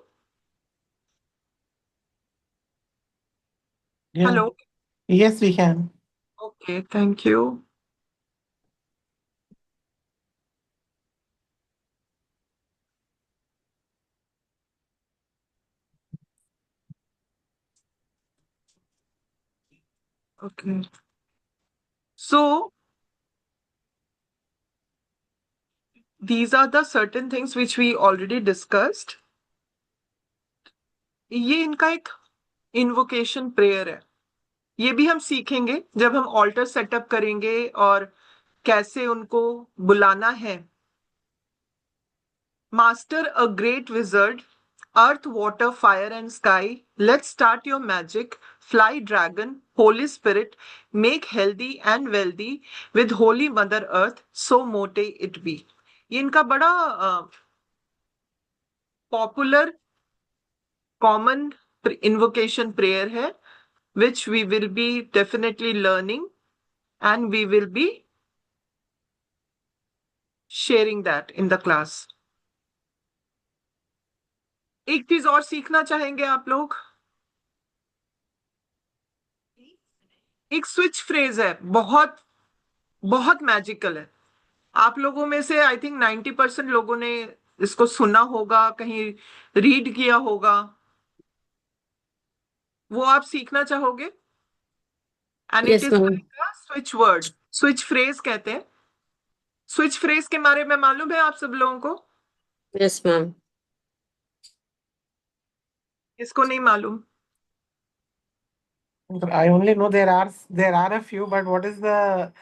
Yeah. Hello. Yes, we can. Okay, thank you. Okay, so these are the certain things which we already discussed. ये इनका एक इन्वोकेशन प्रेयर है, ये भी हम सीखेंगे जब हम ऑल्टर सेटअप करेंगे और कैसे उनको बुलाना है। Master a great wizard, earth water fire and sky, let's start your magic, fly dragon, holy spirit, make healthy and wealthy with holy mother earth, so mote it be. ये इनका बड़ा popular common invocation prayer है, which we will be definitely learning and we will be sharing that in the class. एक चीज और सीखना चाहेंगे आप लोग? एक स्विच फ्रेज है, बहुत बहुत मैजिकल है। आप लोगों में से आई थिंक 90% लोगों ने इसको सुना होगा, कहीं रीड किया होगा। वो आप सीखना चाहोगे? And it yes is ma'am. Like a switch word, switch phrase कहते हैं। स्विच फ्रेज के बारे में मालूम है आप सब लोगों को? Yes ma'am. इसको नहीं मालूम? I only know there are a few, but what is the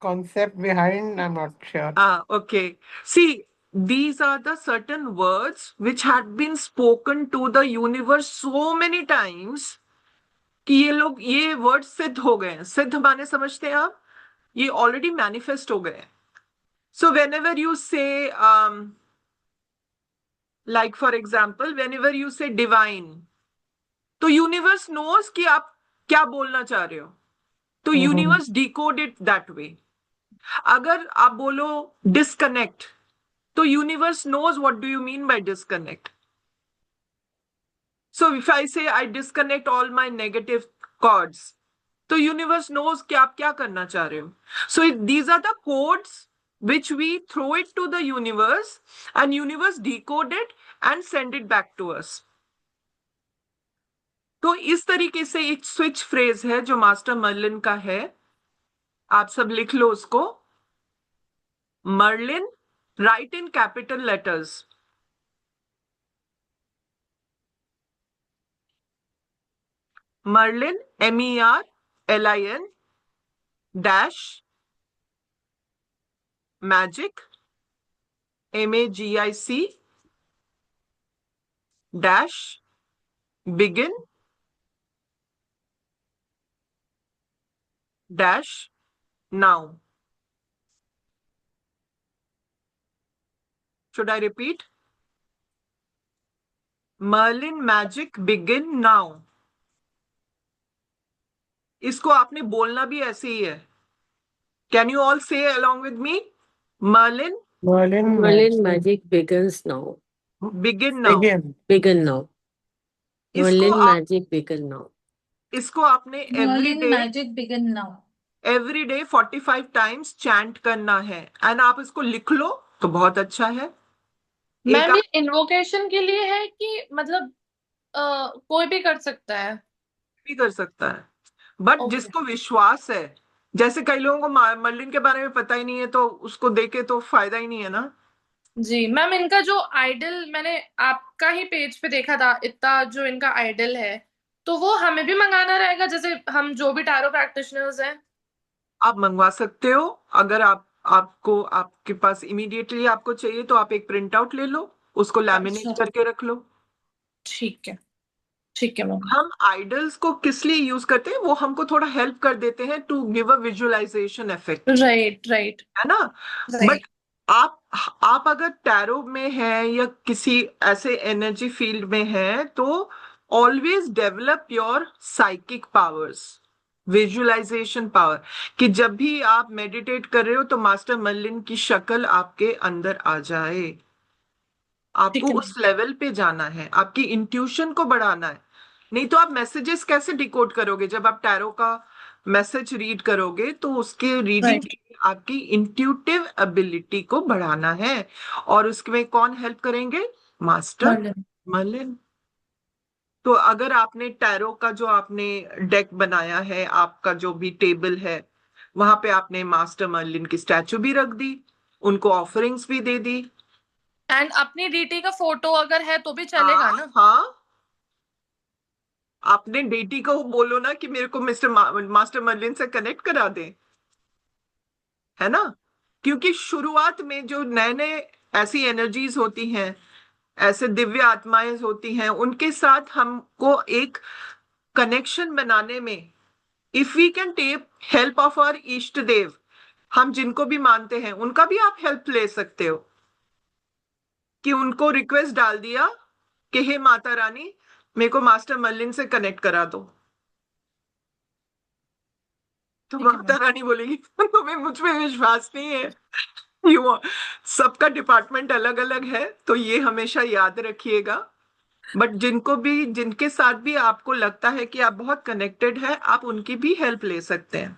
concept behind? I'm not sure. Okay. See, these are the certain words which had been spoken to the universe so many times कि ये लोग ये word सिद्ध हो गए हैं। सिद्ध माने समझते हैं आप? ये ऑलरेडी मैनिफेस्ट हो गए हैं। So whenever you say, like for example, whenever you say divine, तो यूनिवर्स नोज कि आप क्या बोलना चाह रहे हो, तो universe decode it that way. अगर आप बोलो डिस्कनेक्ट, तो universe knows what do you mean by disconnect. So if I say I disconnect all my negative cords, तो यूनिवर्स knows कि आप क्या करना चाह रहे हो। So these are the codes which we throw it to the universe and universe decode it and send it back to us. तो इस तरीके से एक स्विच फ्रेज है जो मास्टर मर्लिन का है। आप सब लिख लो उसको। Merlin, right in capital letters. Merlin, MERLIN dash magic, MAGIC dash begin dash now. Should I repeat? Merlin magic begin now. इसको आपने बोलना भी ऐसे ही है। Can you all say along with me? Merlin Merlin magic begins now. begin now. Begin now. Merlin magic begin now. इसको आपने Merlin magic begin now. Every day 45 times chant करना है। एंड आप इसको लिख लो तो बहुत अच्छा है। मैम ये इन्वोकेशन के लिए है कि मतलब कोई भी कर सकता है? भी कर सकता है, बट Okay. जिसको विश्वास है, जैसे कई लोगों को मर्लिन के बारे में पता ही नहीं है तो उसको देके तो फायदा ही नहीं है ना। जी मैम, इनका जो आइडल मैंने आपका ही पेज पे देखा था, इतना जो इनका आइडल है, तो वो हमें भी मंगाना रहेगा, जैसे हम जो भी टैरो प्रैक्टिशनर्स हैं? आप मंगवा सकते हो। अगर आपको आपके पास इमीडिएटली आपको चाहिए तो आप एक प्रिंट आउट ले लो, उसको लैमिनेट अच्छा, करके रख लो। ठीक है, ठीक है मैम। हम आइडल्स को किस लिए यूज करते हैं, वो हमको थोड़ा हेल्प कर देते हैं to give a visualisation effect, right, right, है ना। But right. आप आप अगर टैरो में हैं या किसी ऐसे एनर्जी फील्ड में हैं तो always develop your psychic powers, visualisation power, कि जब भी आप मेडिटेट कर रहे हो तो मास्टर मर्लिन की शक्ल आपके अंदर आ जाए। आपको ठीक है उस लेवल पे जाना है, आपकी इंट्यूशन को बढ़ाना है। नहीं तो आप मैसेजेस कैसे डिकोड करोगे? जब आप टैरो का मैसेज रीड करोगे तो उसके रीडिंग राइट। के लिए आपकी इंट्यूटिव एबिलिटी को बढ़ाना है। और उसमें कौन हेल्प करेंगे? Master Merlin. मर्लिन। तो अगर आपने टैरो का जो आपने डेक बनाया है, आपका जो भी टेबल है, वहां पे आपने मास्टर मर्लिन की स्टैचू भी रख दी, उनको ऑफरिंग्स भी दे दी। एंड अपनी डीटी का फोटो अगर है तो भी चलेगा हाँ ना? हाँ, आपने डेटी को बोलो ना कि मेरे को मास्टर मर्लिन से कनेक्ट करा दे, है ना। क्योंकि शुरुआत में जो नए नए ऐसी एनर्जीज होती हैं, ऐसे दिव्य आत्माएं होती हैं, उनके साथ हमको एक कनेक्शन बनाने में, if we can take help of our इष्ट देव, हम जिनको भी मानते हैं उनका भी आप हेल्प ले सकते हो। कि उनको रिक्वेस्ट डाल दिया कि हे माता रानी, मेरे को मास्टर मर्लिन से कनेक्ट करा दो, तो ठीक है माता मैम। रानी बोलेगी तुम्हें मुझ में विश्वास नहीं है। यू सबका डिपार्टमेंट अलग अलग है, तो ये हमेशा याद रखिएगा। बट जिनके साथ भी आपको लगता है कि आप बहुत कनेक्टेड है, आप उनकी भी हेल्प ले सकते हैं।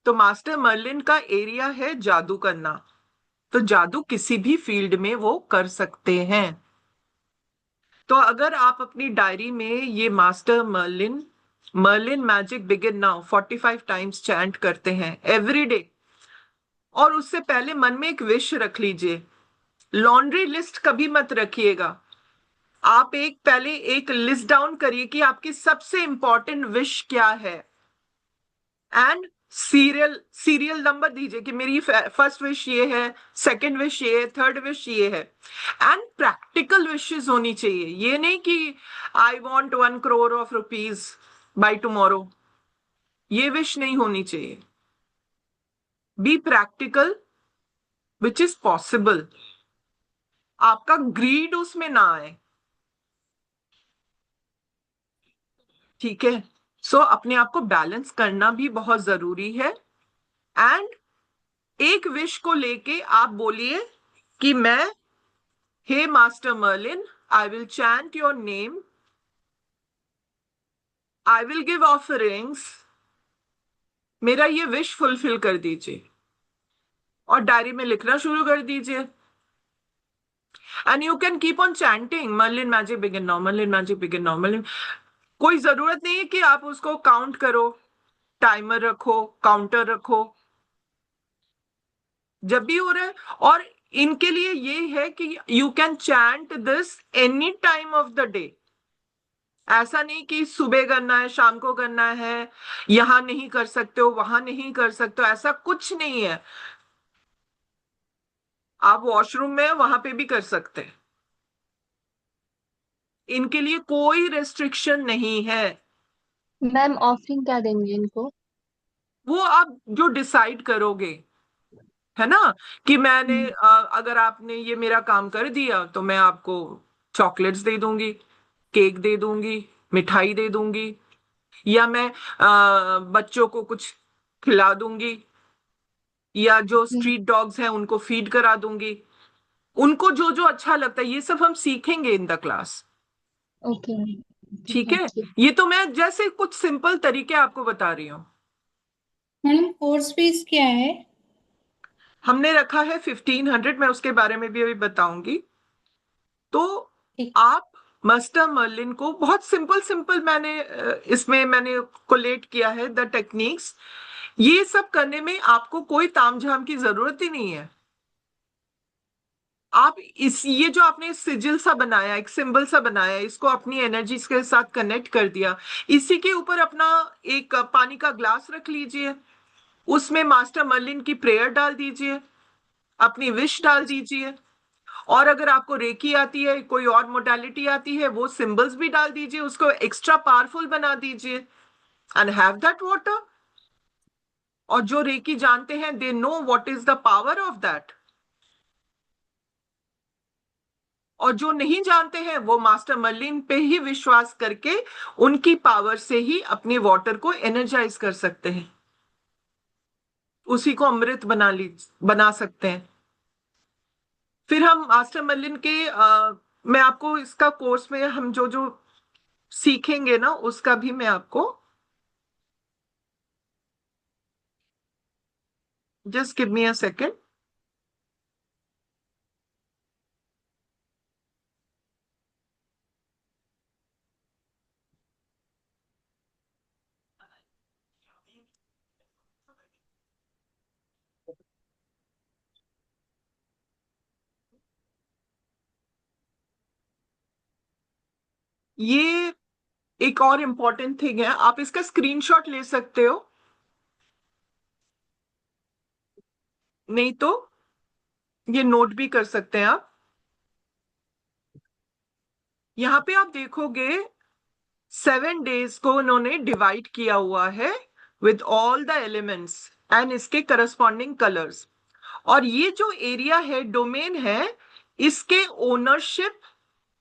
तो मास्टर मर्लिन का एरिया है जादू करना, तो जादू किसी भी फील्ड में वो कर सकते हैं। तो अगर आप अपनी डायरी में ये master Merlin, Merlin magic begin now 45 times chant करते हैं एवरी डे, और उससे पहले मन में एक विश रख लीजिए। लॉन्ड्री लिस्ट कभी मत रखिएगा। आप पहले एक लिस्ट डाउन करिए कि आपकी सबसे इंपॉर्टेंट विश क्या है, एंड सीरियल सीरियल नंबर दीजिए कि मेरी फर्स्ट विश ये है, सेकंड विश ये है, थर्ड विश ये है। एंड प्रैक्टिकल विशेस होनी चाहिए, ये नहीं कि I want 1 crore of rupees by tomorrow, ये विश नहीं होनी चाहिए। Be practical, which is possible. आपका ग्रीड उसमें ना आए, ठीक है। सो अपने आप को बैलेंस करना भी बहुत जरूरी है। एंड एक विश को लेके आप बोलिए कि मैं, हे master Merlin, I will chant your name, I will give offerings, मेरा ये विश फुलफिल कर दीजिए। और डायरी में लिखना शुरू कर दीजिए। And you can keep on chanting Merlin magic begin now, Merlin magic begin now, Merlin. कोई जरूरत नहीं है कि आप उसको काउंट करो, टाइमर रखो, काउंटर रखो, जब भी हो रहा है। और इनके लिए ये है कि you can chant this any time of the day. ऐसा नहीं कि सुबह करना है, शाम को करना है, यहां नहीं कर सकते हो, वहां नहीं कर सकते हो, ऐसा कुछ नहीं है। आप वॉशरूम में वहां पे भी कर सकते हैं, इनके लिए कोई रेस्ट्रिक्शन नहीं है। मैम ऑफरिंग क्या देंगे इनको? वो आप जो डिसाइड करोगे, है ना। कि मैंने अगर आपने ये मेरा काम कर दिया तो मैं आपको चॉकलेट्स दे दूंगी, केक दे दूंगी, मिठाई दे दूंगी, या मैं बच्चों को कुछ खिला दूंगी, या जो स्ट्रीट डॉग्स हैं उनको फीड करा दूंगी। उनको जो जो अच्छा लगता है ये सब हम सीखेंगे इन द क्लास, ओके। ठीक है। Thank you. ये तो मैं जैसे कुछ सिंपल तरीके आपको बता रही हूँ। मैडम कोर्स फीस क्या है? हमने रखा है 1500, मैं उसके बारे में भी अभी बताऊंगी। तो ठीक। आप मास्टर मर्लिन को बहुत सिंपल सिंपल इसमें मैंने कोलेट किया है द टेक्निक्स। ये सब करने में आपको कोई तामझाम की जरूरत ही नहीं है। अब ये जो आपने सिजिल सा बनाया, एक सिंबल सा बनाया, इसको अपनी एनर्जी के साथ कनेक्ट कर दिया, इसी के ऊपर अपना एक पानी का ग्लास रख लीजिए, उसमें मास्टर मर्लिन की प्रेयर डाल दीजिए, अपनी विश डाल दीजिए, और अगर आपको रेकी आती है, कोई और मोडालिटी आती है, वो सिंबल्स भी डाल दीजिए, उसको एक्स्ट्रा पावरफुल बना दीजिए, एंड हैव दैट वाटर। और जो रेकी जानते हैं, they know what is the power of that. और जो नहीं जानते हैं, वो मास्टर मर्लिन पे ही विश्वास करके उनकी पावर से ही अपने वाटर को एनर्जाइज कर सकते हैं, उसी को अमृत बना सकते हैं। फिर हम मास्टर मर्लिन के मैं आपको इसका कोर्स में हम जो जो सीखेंगे ना, उसका भी मैं आपको, just give me a second. ये एक और इम्पोर्टेंट थिंग है, आप इसका स्क्रीनशॉट ले सकते हो, नहीं तो ये नोट भी कर सकते हैं आप। यहां पे आप देखोगे 7 डेज को उन्होंने डिवाइड किया हुआ है with all the elements and इसके करस्पॉन्डिंग कलर्स। और ये जो एरिया है, डोमेन है, इसके ओनरशिप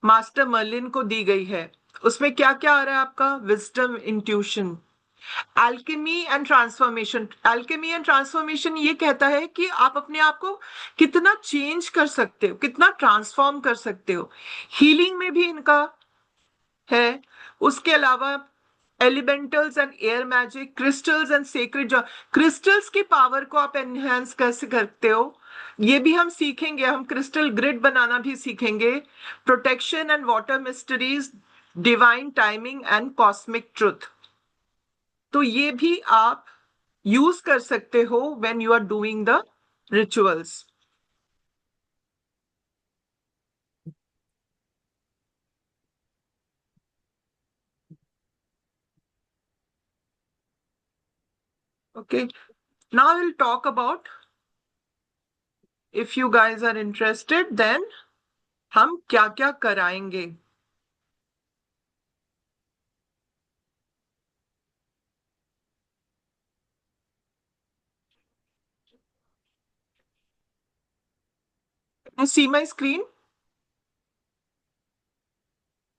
मास्टर मर्लिन को दी गई है। उसमें क्या क्या आ रहा है आपका? Wisdom, intuition, alchemy and transformation. Alchemy and transformation ये कहता है कि आप अपने आप को कितना चेंज कर सकते हो, कितना ट्रांसफॉर्म कर सकते हो। हीलिंग में भी इनका है। उसके अलावा elementals and air magic, crystals and secret, जो क्रिस्टल्स की पावर को आप एनहांस कैसे करते हो, ये भी हम सीखेंगे। हम क्रिस्टल ग्रिड बनाना भी सीखेंगे। Protection and water mysteries, divine timing and cosmic truth, तो ये भी आप यूज कर सकते हो when you are doing the rituals. Okay, now we'll talk about, if you guys are interested, then हम क्या क्या कराएंगे। You see my screen?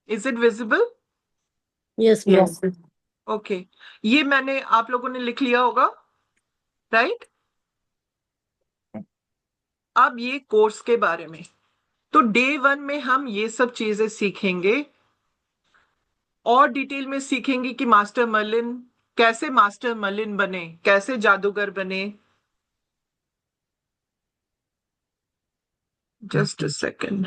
Is it visible? Yes ma'am. Okay, ये मैंने, आप लोगों ने लिख लिया होगा, राइट? अब ये कोर्स के बारे में, तो डे 1 में हम ये सब चीजें सीखेंगे, और डिटेल में सीखेंगे कि मास्टर मर्लिन कैसे मास्टर मर्लिन बने, कैसे जादूगर बने। Just a second.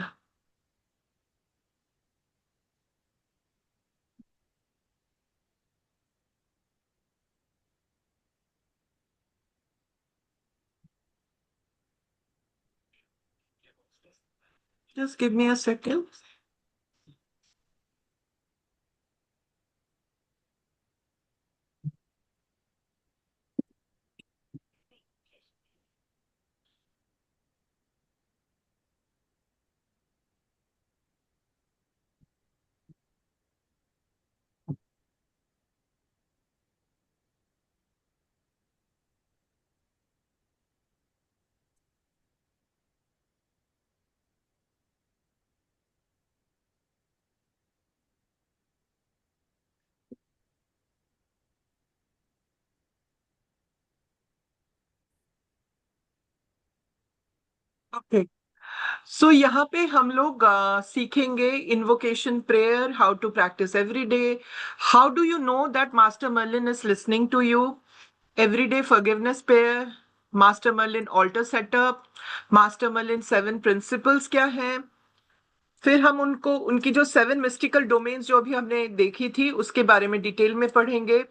Just give me a second. Okay, so यहाँ पे हम लोग सीखेंगे invocation prayer, how to practice every day, how do you know that master Merlin is listening to you, everyday forgiveness prayer, master Merlin altar setup, master Merlin 7 principles क्या हैं। फिर हम उनको, उनकी जो 7 मिस्टिकल डोमेन्स जो अभी हमने देखी थी, उसके बारे में डिटेल में पढ़ेंगे।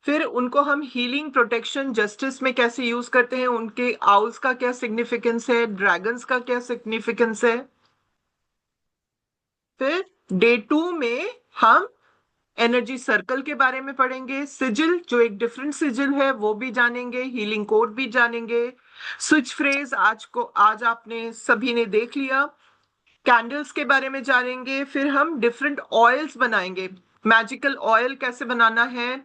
फिर उनको हम हीलिंग, प्रोटेक्शन, जस्टिस में कैसे यूज करते हैं, उनके आउल्स का क्या सिग्निफिकेंस है, ड्रैगन्स का क्या सिग्निफिकेंस है। फिर डे 2 में हम एनर्जी सर्कल के बारे में पढ़ेंगे, सिजिल जो एक डिफरेंट सिजिल है वो भी जानेंगे, हीलिंग कोड भी जानेंगे, स्विच फ्रेज आज आपने सभी ने देख लिया, कैंडल्स के बारे में जानेंगे, फिर हम डिफरेंट ऑयल्स बनाएंगे, मैजिकल ऑयल कैसे बनाना है,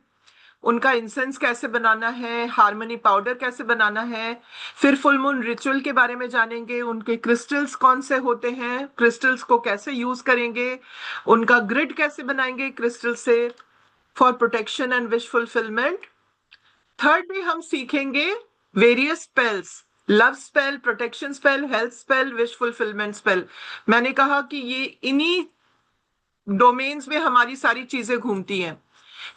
उनका इंसेंस कैसे बनाना है, हार्मनी पाउडर कैसे बनाना है, फिर फुल मून रिचुअल के बारे में जानेंगे, उनके क्रिस्टल्स कौन से होते हैं, क्रिस्टल्स को कैसे यूज करेंगे, उनका ग्रिड कैसे बनाएंगे क्रिस्टल से for protection and wish fulfilment. Third day हम सीखेंगे various spells, love spell, protection spell, health spell, wish fulfilment spell. मैंने कहा कि ये इन्हीं डोमेन्स में हमारी सारी चीजें घूमती हैं।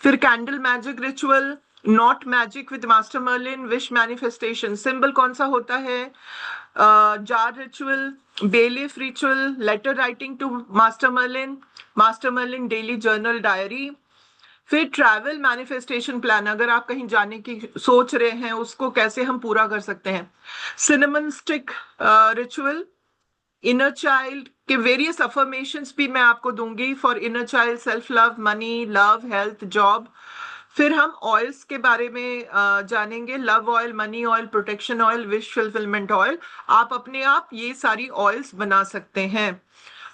फिर candle magic ritual, not magic with master Merlin, wish manifestation, symbol कौन सा होता है, jar ritual, belief ritual, letter writing to master Merlin daily journal diary, फिर ट्रैवल मैनिफेस्टेशन प्लान, अगर आप कहीं जाने की सोच रहे हैं उसको कैसे हम पूरा कर सकते हैं, cinnamon stick ritual, inner child के वेरियस अफर्मेशंस भी मैं आपको दूंगी for inner child, self love, money, love, health, job. फिर हम ऑयल्स के बारे में जानेंगे, love oil, money oil, protection oil, wish fulfilment oil. आप अपने आप ये सारी ऑयल्स बना सकते हैं।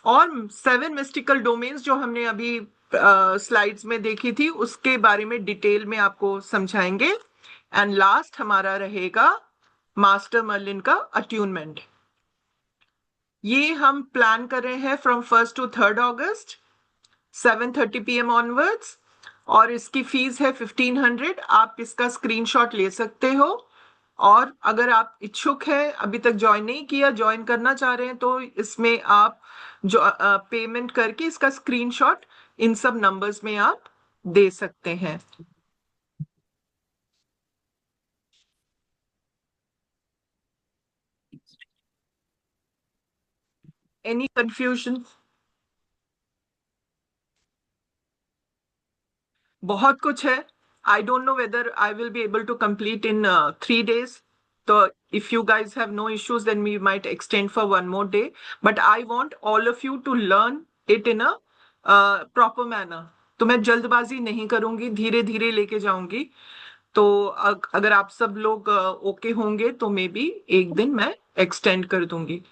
और 7 मिस्टिकल डोमेन्स जो हमने अभी स्लाइड्स में देखी थी उसके बारे में डिटेल में आपको समझाएंगे। एंड लास्ट हमारा रहेगा मास्टर मर्लिन का अट्यूनमेंट। ये हम प्लान कर रहे हैं from 1st to 3rd August 7:30 PM onwards, और इसकी फीस है 1500। आप इसका स्क्रीनशॉट ले सकते हो, और अगर आप इच्छुक हैं, अभी तक ज्वाइन नहीं किया, ज्वाइन करना चाह रहे हैं, तो इसमें आप जो पेमेंट करके इसका स्क्रीनशॉट इन सब नंबर्स में आप दे सकते हैं। Any confusion? बहुत कुछ है। I don't know whether I will be able to complete in 3 days. So if you guys have no issues, then we might extend for 1 more day. But I want all of you to learn it in a proper manner. तो मैं जल्दबाजी नहीं करूंगी, धीरे धीरे लेके जाऊंगी। तो अगर आप सब लोग ओके होंगे तो मे बी एक दिन मैं एक्सटेंड कर दूंगी,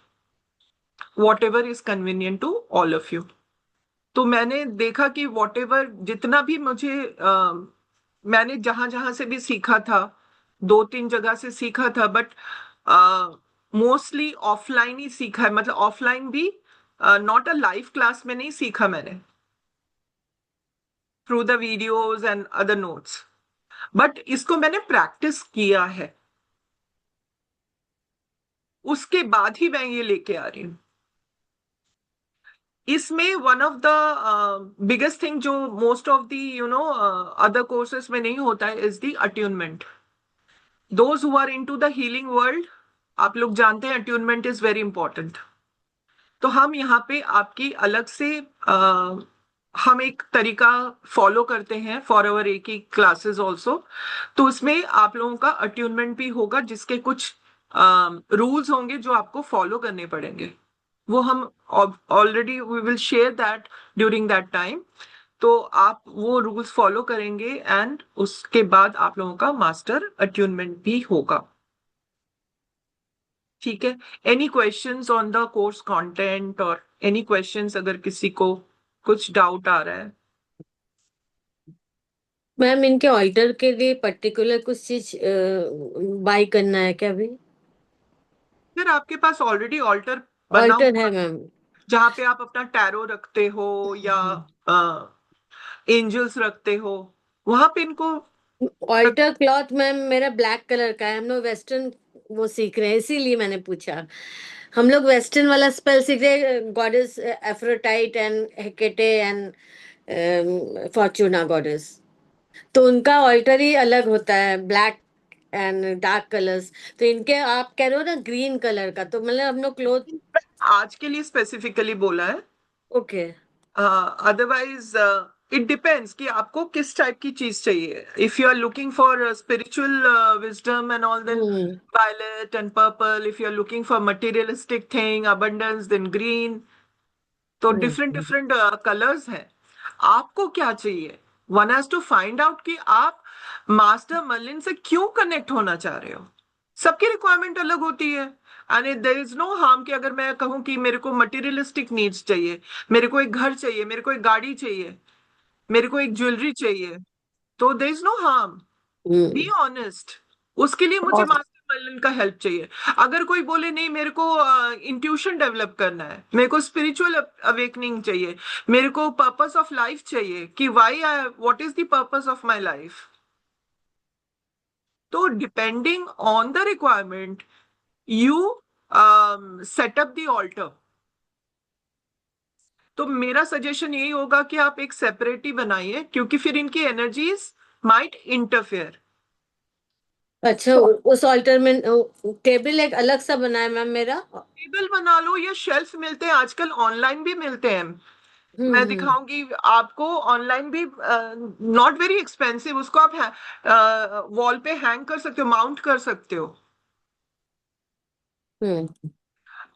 whatever is convenient to all of you. तो मैंने देखा कि whatever जितना भी मुझे मैंने जहां जहां से भी सीखा था, 2-3 जगह से सीखा था, बट मोस्टली ऑफलाइन ही सीखा है। मतलब ऑफलाइन भी, नॉट अ लाइव क्लास में नहीं सीखा मैंने, through the videos and other notes, but इसको मैंने प्रैक्टिस किया है, उसके बाद ही मैं ये लेके आ रही हूँ। इसमें one of the biggest thing जो most of the other courses में नहीं होता है is the attunement. Those who are into the healing world, आप लोग जानते हैं अट्यूनमेंट इज वेरी इंपॉर्टेंट। तो हम यहाँ पे आपकी अलग से हम एक तरीका फॉलो करते हैं फॉर अवर एक ही क्लासेस ऑल्सो। तो उसमें आप लोगों का अट्यूनमेंट भी होगा, जिसके कुछ रूल्स होंगे जो आपको फॉलो करने पड़ेंगे। वो हम already we will share that during that time. तो आप वो रूल्स फॉलो करेंगे एंड उसके बाद आप लोगों का मास्टर अट्यूनमेंट भी होगा। ठीक है? Any questions on the course content और एनी क्वेश्चंस, अगर किसी को कुछ डाउट आ रहा है? मैम इनके ऑल्टर के लिए पर्टिकुलर कुछ चीज बाय करना है क्या अभी? फिर आपके पास ऑलरेडी ऑल्टर बना ऑल्टर हुआ है मैम, जहाँ पे आप अपना टैरो रखते हो या एंजल्स रखते हो, वहां पे इनको ऑल्टर क्लॉथ मैम मेरा ब्लैक कलर का है। हम लोग वेस्टर्न वो सीख रहे हैं, इसीलिए मैंने पूछा। हम लोग वेस्टर्न वाला स्पेल सीख रहे हैं, goddess Aphrodite and Hecate and Fortuna goddess. तो उनका ऑल्टर ही अलग होता है, ब्लैक एंड डार्क कलर्स। तो इनके आप कह रहे हो ना ग्रीन कलर का, तो मतलब हम लोग क्लोथ आज के लिए स्पेसिफिकली बोला है। ओके। अदरवाइज इट डिपेंड्स कि आपको किस टाइप की चीज चाहिए। If you are looking for spiritual wisdom and all, then violet and purple. If you're looking for materialistic thing, abundance, then green. तो डिफरेंट डिफरेंट कलर्स हैं। आपको क्या चाहिए? One has to find out कि आप मास्टर मर्लिन से क्यों connect होना चाह रहे हो। सबकी रिक्वायरमेंट अलग होती है, and there is no harm कि अगर मैं कहूं कि मेरे को मटेरियलिस्टिक नीड्स चाहिए, मेरे को एक घर चाहिए, मेरे को एक गाड़ी चाहिए, मेरे को एक ज्वेलरी चाहिए, तो there is no harm. Be honest. उसके लिए मुझे और मास्टर मर्लिन का हेल्प चाहिए। अगर कोई बोले नहीं मेरे को इंट्यूशन डेवलप करना है, मेरे को स्पिरिचुअल अवेकनिंग चाहिए, मेरे को पर्पस ऑफ लाइफ चाहिए कि why what is the purpose of my life, तो depending on the requirement you set up the altar. तो मेरा सजेशन यही होगा कि आप एक सेपरेट ही बनाइए, क्योंकि फिर इनकी एनर्जीज माइट इंटरफेयर। अच्छा, उस ऑल्टर में टेबल एक अलग सा बना है मैम मेरा। टेबल बना लो, या शेल्फ मिलते हैं आजकल, ऑनलाइन भी मिलते हैं। मैं हम्म दिखाऊंगी आपको, ऑनलाइन भी, नॉट वेरी एक्सपेंसिव। उसको आप वॉल पे हैंग कर सकते हो, माउंट कर सकते हो। हम्म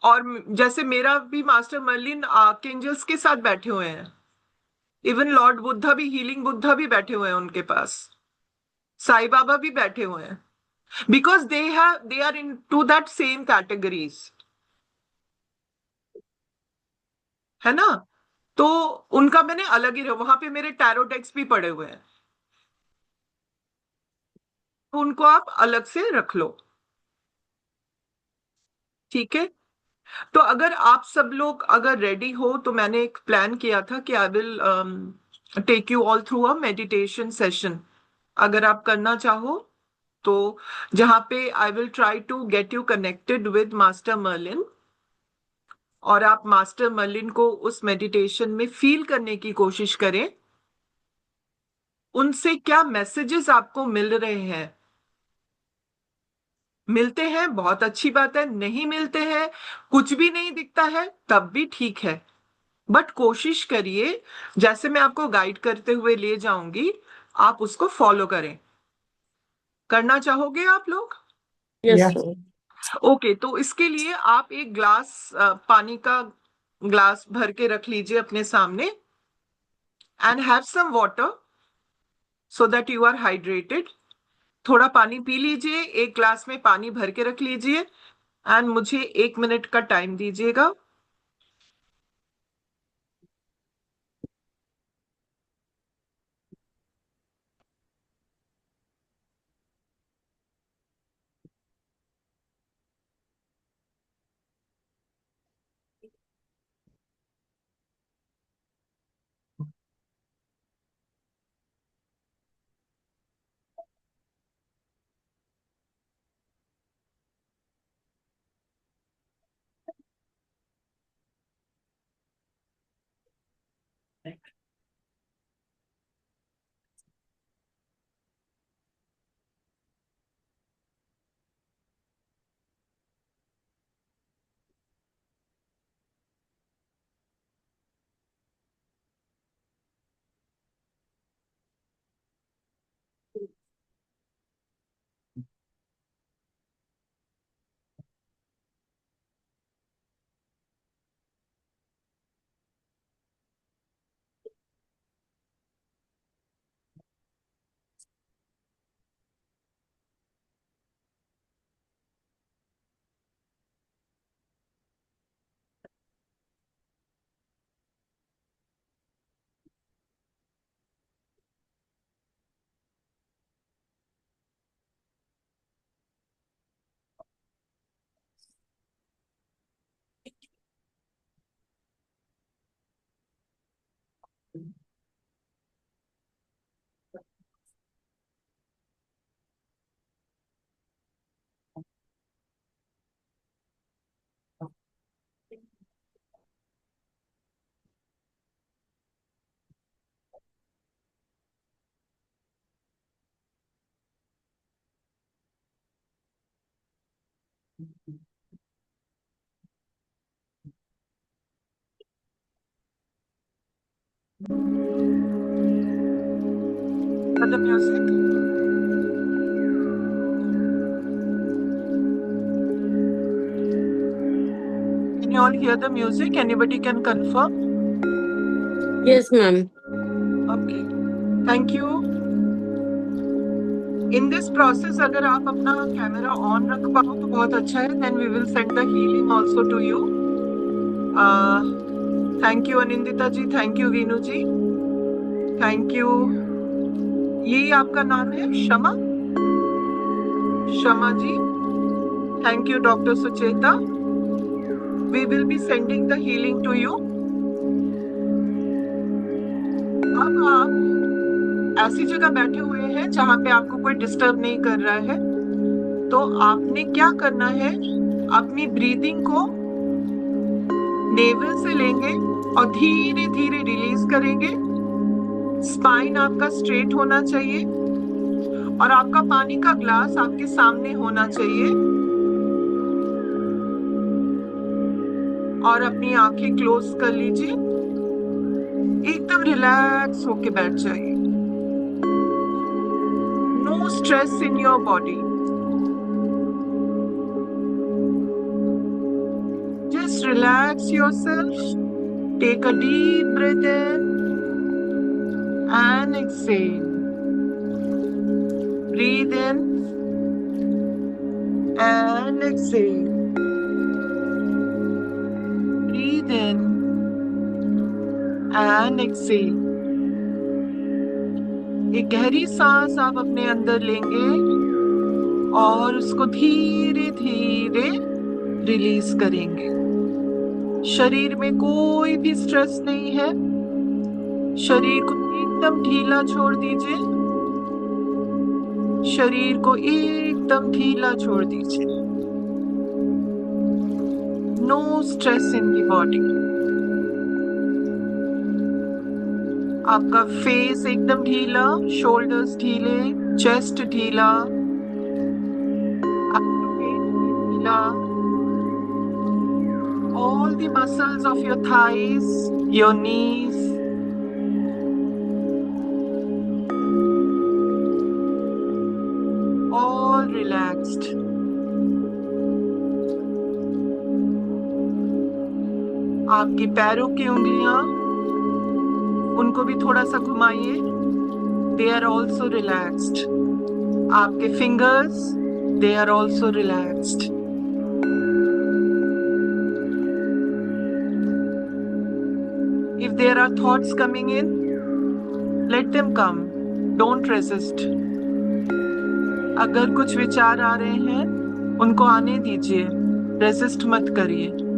और जैसे मेरा भी मास्टर मर्लिन आर्कएंजल्स के साथ बैठे हुए हैं। इवन लॉर्ड बुद्धा भी, हीलिंग बुद्धा भी बैठे हुए हैं उनके पास, साईं बाबा भी बैठे हुए हैं, because they are into that same categories, है ना। तो उनका मैंने अलग ही, वहां पे मेरे टैरो डेक्स भी पड़े हुए हैं, तो उनको आप अलग से रख लो, ठीक है। तो अगर आप सब लोग अगर रेडी हो, तो मैंने एक प्लान किया था कि I will take you all through a meditation session, अगर आप करना चाहो तो, जहां पे I will try to get you connected with master Merlin, और आप मास्टर मर्लिन को उस मेडिटेशन में फील करने की कोशिश करें, उनसे क्या मैसेजेस आपको मिल रहे हैं। मिलते हैं बहुत अच्छी बात है, नहीं मिलते हैं, कुछ भी नहीं दिखता है, तब भी ठीक है, बट कोशिश करिए, जैसे मैं आपको गाइड करते हुए ले जाऊंगी, आप उसको फॉलो करें। करना चाहोगे आप लोग? Yes yes, sir. ओके, तो इसके लिए आप एक ग्लास, पानी का ग्लास भर के रख लीजिए अपने सामने, and have some water so that you are hydrated. थोड़ा पानी पी लीजिए, एक ग्लास में पानी भर के रख लीजिए, एंड मुझे 1 मिनट का टाइम दीजिएगा। The music. Can you all hear the music? Anybody can confirm? Yes, ma'am. Okay, thank you. In this process, अगर आप अपना कैमरा ऑन रख पाओ तो बहुत अच्छा है. Then we will send the healing also to you. Thank you Anindita ji, thank you Veenu ji, thank you. ये आपका नाम है शमा? शमा जी, thank you doctor Sucheta. We will be sending the healing to you. अब आप ऐसी जगह बैठे हुए हैं जहां पे आपको कोई डिस्टर्ब नहीं कर रहा है, तो आपने क्या करना है, अपनी ब्रीदिंग को नेवल से लेंगे और धीरे धीरे रिलीज करेंगे. स्पाइन आपका स्ट्रेट होना चाहिए और आपका पानी का ग्लास आपके सामने होना चाहिए और अपनी आंखें क्लोज कर लीजिए. एकदम रिलैक्स होके बैठ जाइए. No stress in your body. Just relax yourself. Take a deep breath in and exhale. Breathe in and exhale. Breathe in and exhale. एक गहरी सांस आप अपने अंदर लेंगे और उसको धीरे धीरे रिलीज करेंगे. शरीर में कोई भी स्ट्रेस नहीं है. शरीर को एकदम ढीला छोड़ दीजिए. शरीर को एकदम ढीला छोड़ दीजिए. No stress in the body. आपका फेस एकदम ढीला, शोल्डर्स ढीले, चेस्ट ढीला, आपका पेट ढीला. All the muscles of your thighs, your knees, all relaxed. आपकी पैरों की उंगलियां, उनको भी थोड़ा सा घुमाइए. They are also relaxed. आपके fingers, they are also relaxed. If there are thoughts coming in, let them come. Don't resist. अगर कुछ विचार आ रहे हैं, उनको आने दीजिए. रेजिस्ट मत करिए.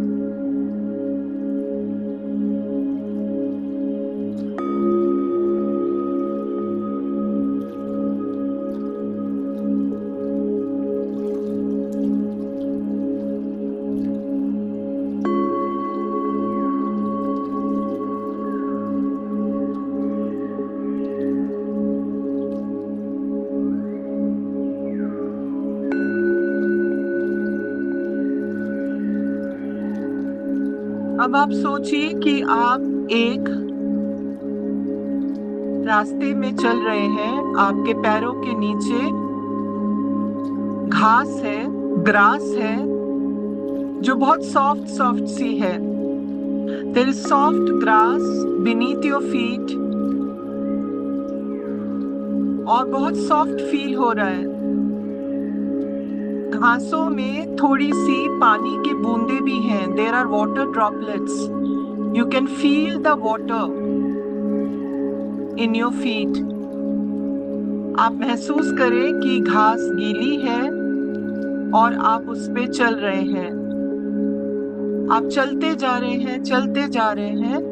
अब आप सोचिए कि आप एक रास्ते में चल रहे हैं. आपके पैरों के नीचे घास है, ग्रास है, जो बहुत सॉफ्ट सॉफ्ट सी है. There is soft grass beneath your feet और बहुत सॉफ्ट फील हो रहा है. घासों में थोड़ी सी पानी की बूंदे भी हैं. There are water droplets. You can feel the water in your feet. आप महसूस करें कि घास गीली है और आप उस पे चल रहे हैं. आप चलते जा रहे हैं, चलते जा रहे हैं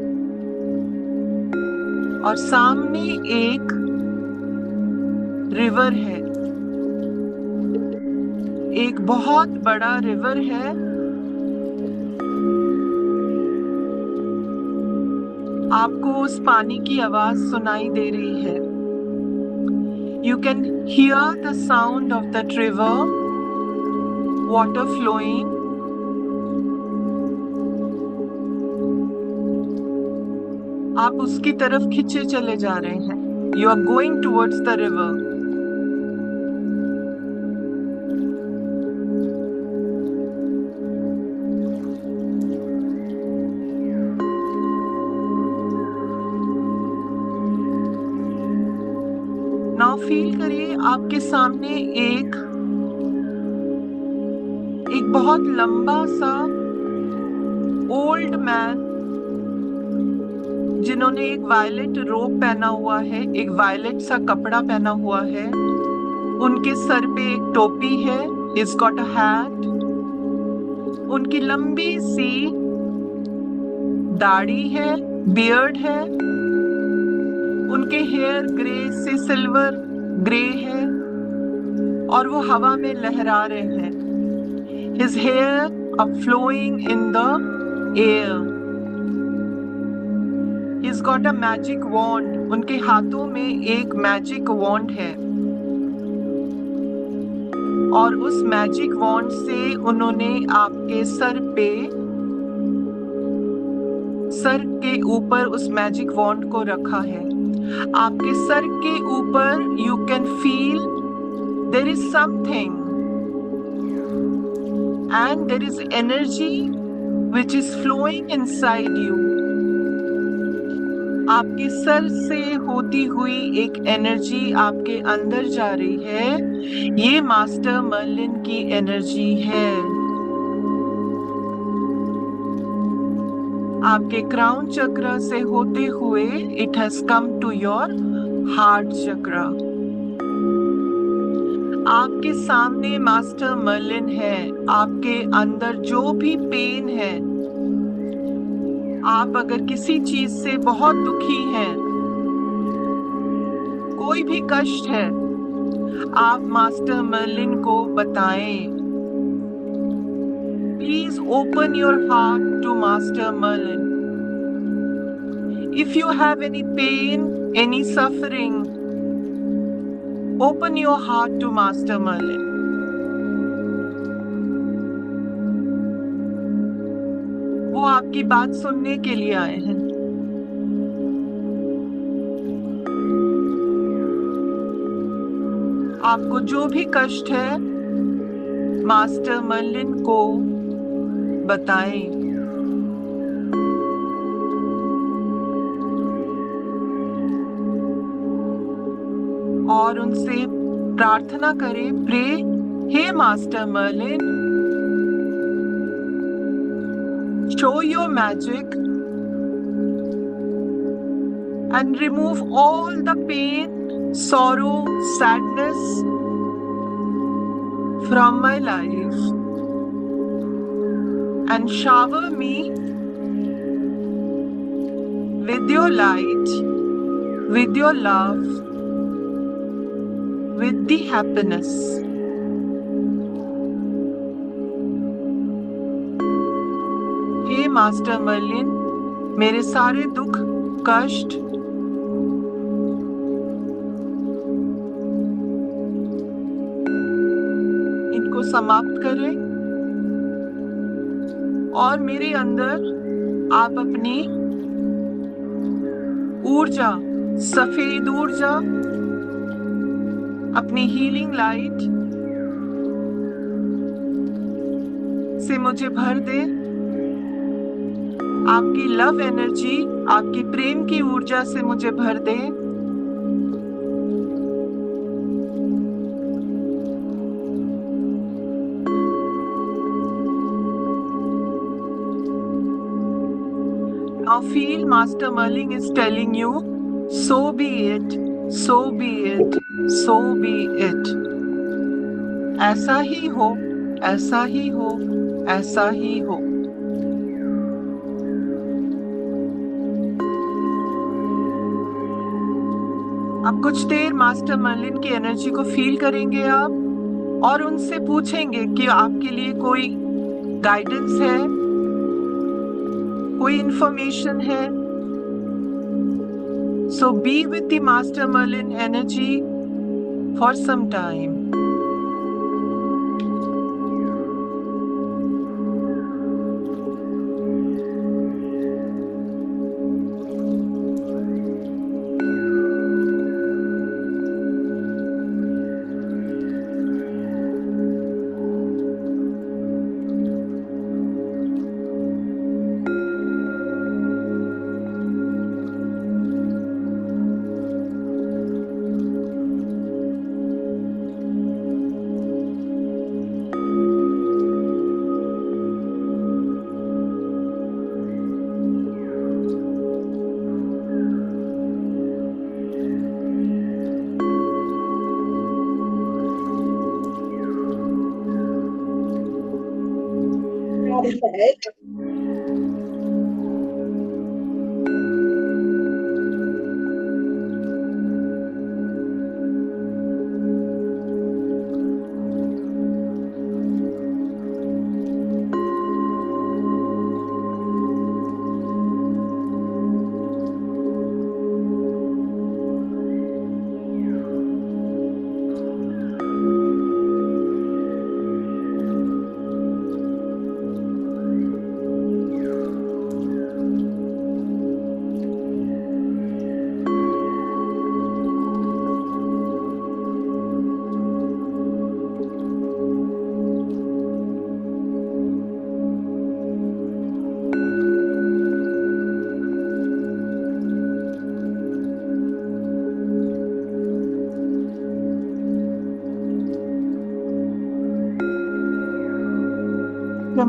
और सामने एक रिवर है. एक बहुत बड़ा रिवर है. आपको उस पानी की आवाज सुनाई दे रही है. You can hear the sound of that river, water flowing. आप उसकी तरफ खींचे चले जा रहे हैं. You are going towards the river. Now feel करिए आपके सामने एक बहुत लंबा सा ओल्ड मैन, जिन्होंने एक वायलेट रोब पहना हुआ है, एक वायलेट सा कपड़ा पहना हुआ है, उनके सर पे एक टोपी है, इज गॉट अ हैट, उनकी लंबी सी दाढ़ी है, बियर्ड है, उनके हेयर ग्रे से सिल्वर ग्रे है और वो हवा में लहरा रहे हैं. His hair are flowing in the air. He's got a magic wand. उनके हाथों में एक मैजिक वॉन्ड है और उस मैजिक वॉन्ड से उन्होंने आपके सर के ऊपर उस मैजिक वॉन्ड को रखा है. आपके सर के ऊपर you can feel there is something and there is energy which is flowing inside you. आपके सर से होती हुई एक एनर्जी आपके अंदर जा रही है. ये मास्टर मर्लिन की एनर्जी है. आपके क्राउन चक्र से होते हुए it has come to your heart chakra. आपके सामने मास्टर मर्लिन है. आपके अंदर जो भी पेन है, आप अगर किसी चीज से बहुत दुखी हैं, कोई भी कष्ट है, आप मास्टर मर्लिन को बताएं. Please open your heart to Master Merlin. If you have any pain, any suffering, open your heart to Master Merlin. वो आपकी बात सुनने के लिए आए हैं. आपको जो भी कष्ट है, मास्टर मर्लिन को बताएं. और उनसे प्रार्थना करें, प्रे, हे master Merlin, show your magic and remove all the pain, sorrow, sadness from my life. And shower me with your light, with your love, with the happiness. हे मास्टर मर्लिन, मेरे सारे दुख, कष्ट इनको समाप्त करें और मेरे अंदर आप अपनी ऊर्जा, सफेद ऊर्जा, अपनी हीलिंग लाइट से मुझे भर दे. आपकी लव एनर्जी, आपकी प्रेम की ऊर्जा से मुझे भर दे. Now feel Master Merlin is telling you, so be it, so be it, so be it. ऐसा ही हो, ऐसा ही हो, ऐसा ही हो. अब कुछ देर मास्टर मर्लिन की एनर्जी को फील करेंगे आप और उनसे पूछेंगे कि आपके लिए कोई गाइडेंस है, कोई इंफॉर्मेशन है. So be with the Master Merlin energy for some time.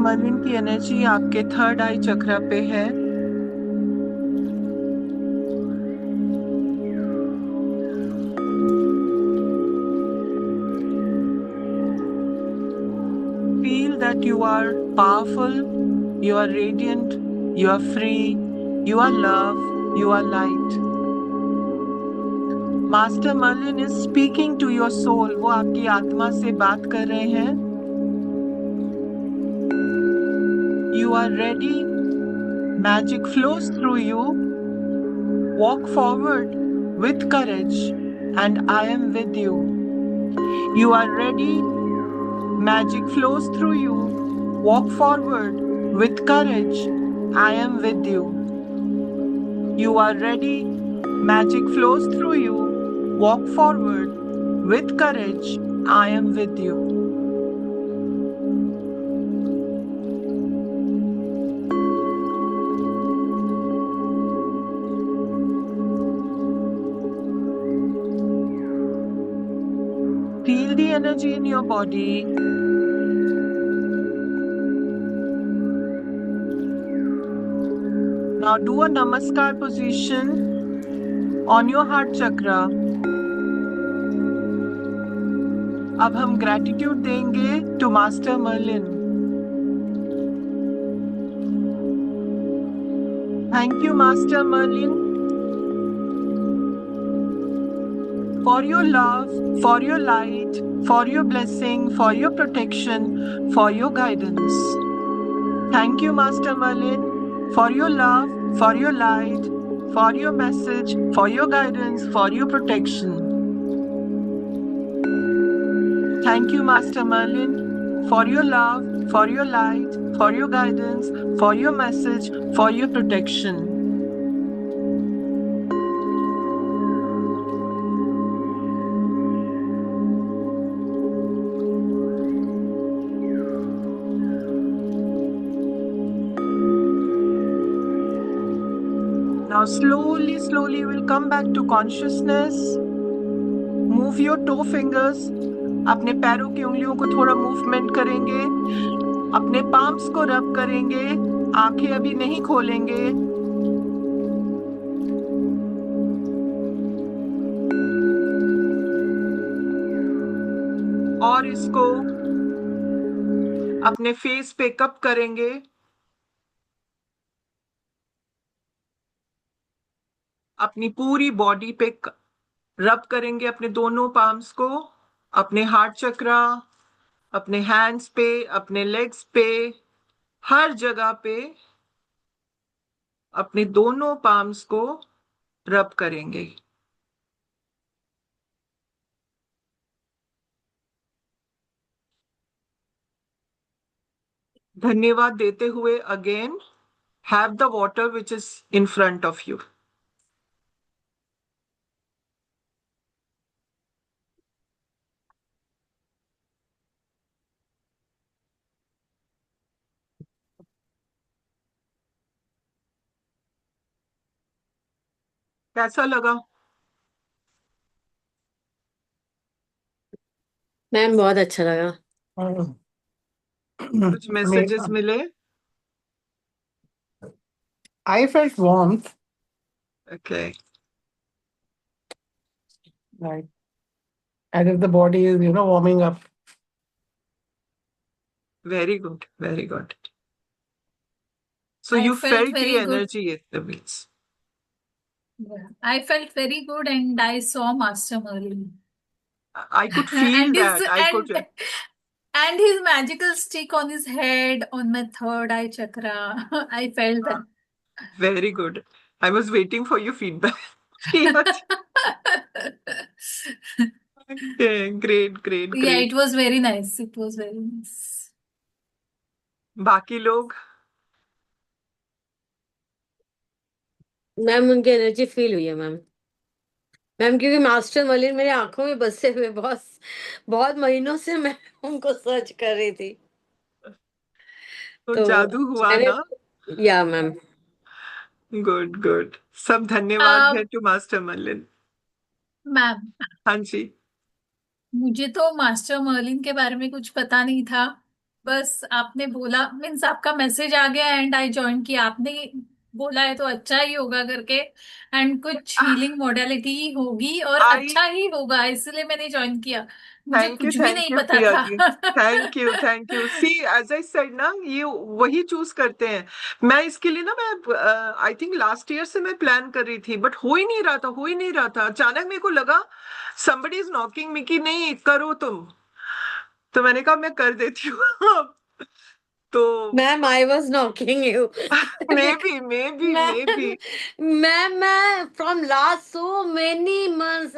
Merlin की एनर्जी आपके थर्ड आई चक्रा पे है। Feel that you are powerful, you are radiant, you are free, you are love, you are light. Master Merlin is speaking to your soul. वो आपकी आत्मा से बात कर रहे हैं। You are ready. Magic flows through you. Walk forward with courage, and I am with you. You are ready. Magic flows through you. Walk forward with courage. I am with you. You are ready. Magic flows through you. Walk forward with courage. I am with you. Feel the energy in your body. Now do a Namaskar position on your heart chakra. अब हम gratitude देंगे to master Merlin. Thank you master Merlin for your love, for your light, for your blessing, for your protection, for your guidance. Thank you, Master Merlin, for your love, for your light, for your message, for your guidance, for your protection. Thank you, Master Merlin, for your love, for your light, for your guidance, for your message, for your protection. Now slowly, slowly we'll come back to consciousness. Move your toe fingers. अपने पैरों की उंगलियों को थोड़ा movement करेंगे। अपने palms को रब करेंगे। आंखें अभी नहीं खोलेंगे। और इसको अपने फेस पे कप करेंगे। अपनी पूरी बॉडी पे रब करेंगे अपने दोनों पाम्स को, अपने हार्ट चक्रा, अपने हैंड्स पे, अपने लेग्स पे, हर जगह पे अपने दोनों पाम्स को रब करेंगे। धन्यवाद देते हुए again have the water which is in front of you. कैसा लगा? मैम बहुत अच्छा लगा। कुछ मैसेजेस मिले? I felt warmth. Okay. Right. As if the body is, warming up. Very good. Very good. So I you felt felt the very good. energy in the means. Yeah. I felt very good, and I saw Master Merlin. I could feel and his that. I could. and his magical stick on his head, on my third eye chakra. I felt that. Very good. I was waiting for your feedback. Priya ji. Okay, great, great, Yeah, great. it was very nice. It was very nice. बाकी लोग? Ma'am उनकी energy feel हुई है ma'am. Ma'am क्योंकि master मलिन मेरी आंखों में बसे हुए बहुत बहुत महीनों से मैं उनको सर्च कर रही थी। तो तो जादू हुआ मैंने ना? या मैम गुड गुड। सब धन्यवाद है Um, टू मास्टर मलिन। मैम, हाँ जी। मुझे तो मास्टर मर्लिन के बारे में कुछ पता नहीं था। बस आपने बोला, मीन्स आपका मैसेज आ गया एंड आई ज्वाइन किया। आपने बोला है तो अच्छा ही होगा करके, एंड कुछ हीलिंग मोडालिटी ही होगी और आई अच्छा ही होगा, इसलिए मैंने ज्वाइन किया। मुझे कुछ भी थैंक नहीं यू पता प्रिया था। Ji. Thank you see as I said ना, ये वही चूज करते हैं। मैं इसके लिए ना, मैं आई थिंक लास्ट ईयर से मैं प्लान कर रही थी, बट हो ही नहीं रहा था, हो ही नहीं रहा था। अचानक मेरे को लगा somebody is knocking me कि नहीं करो तुम, तो मैंने कहा मैं कर देती हूँ। तो ma'am I was knocking you maybe मैं from last so many months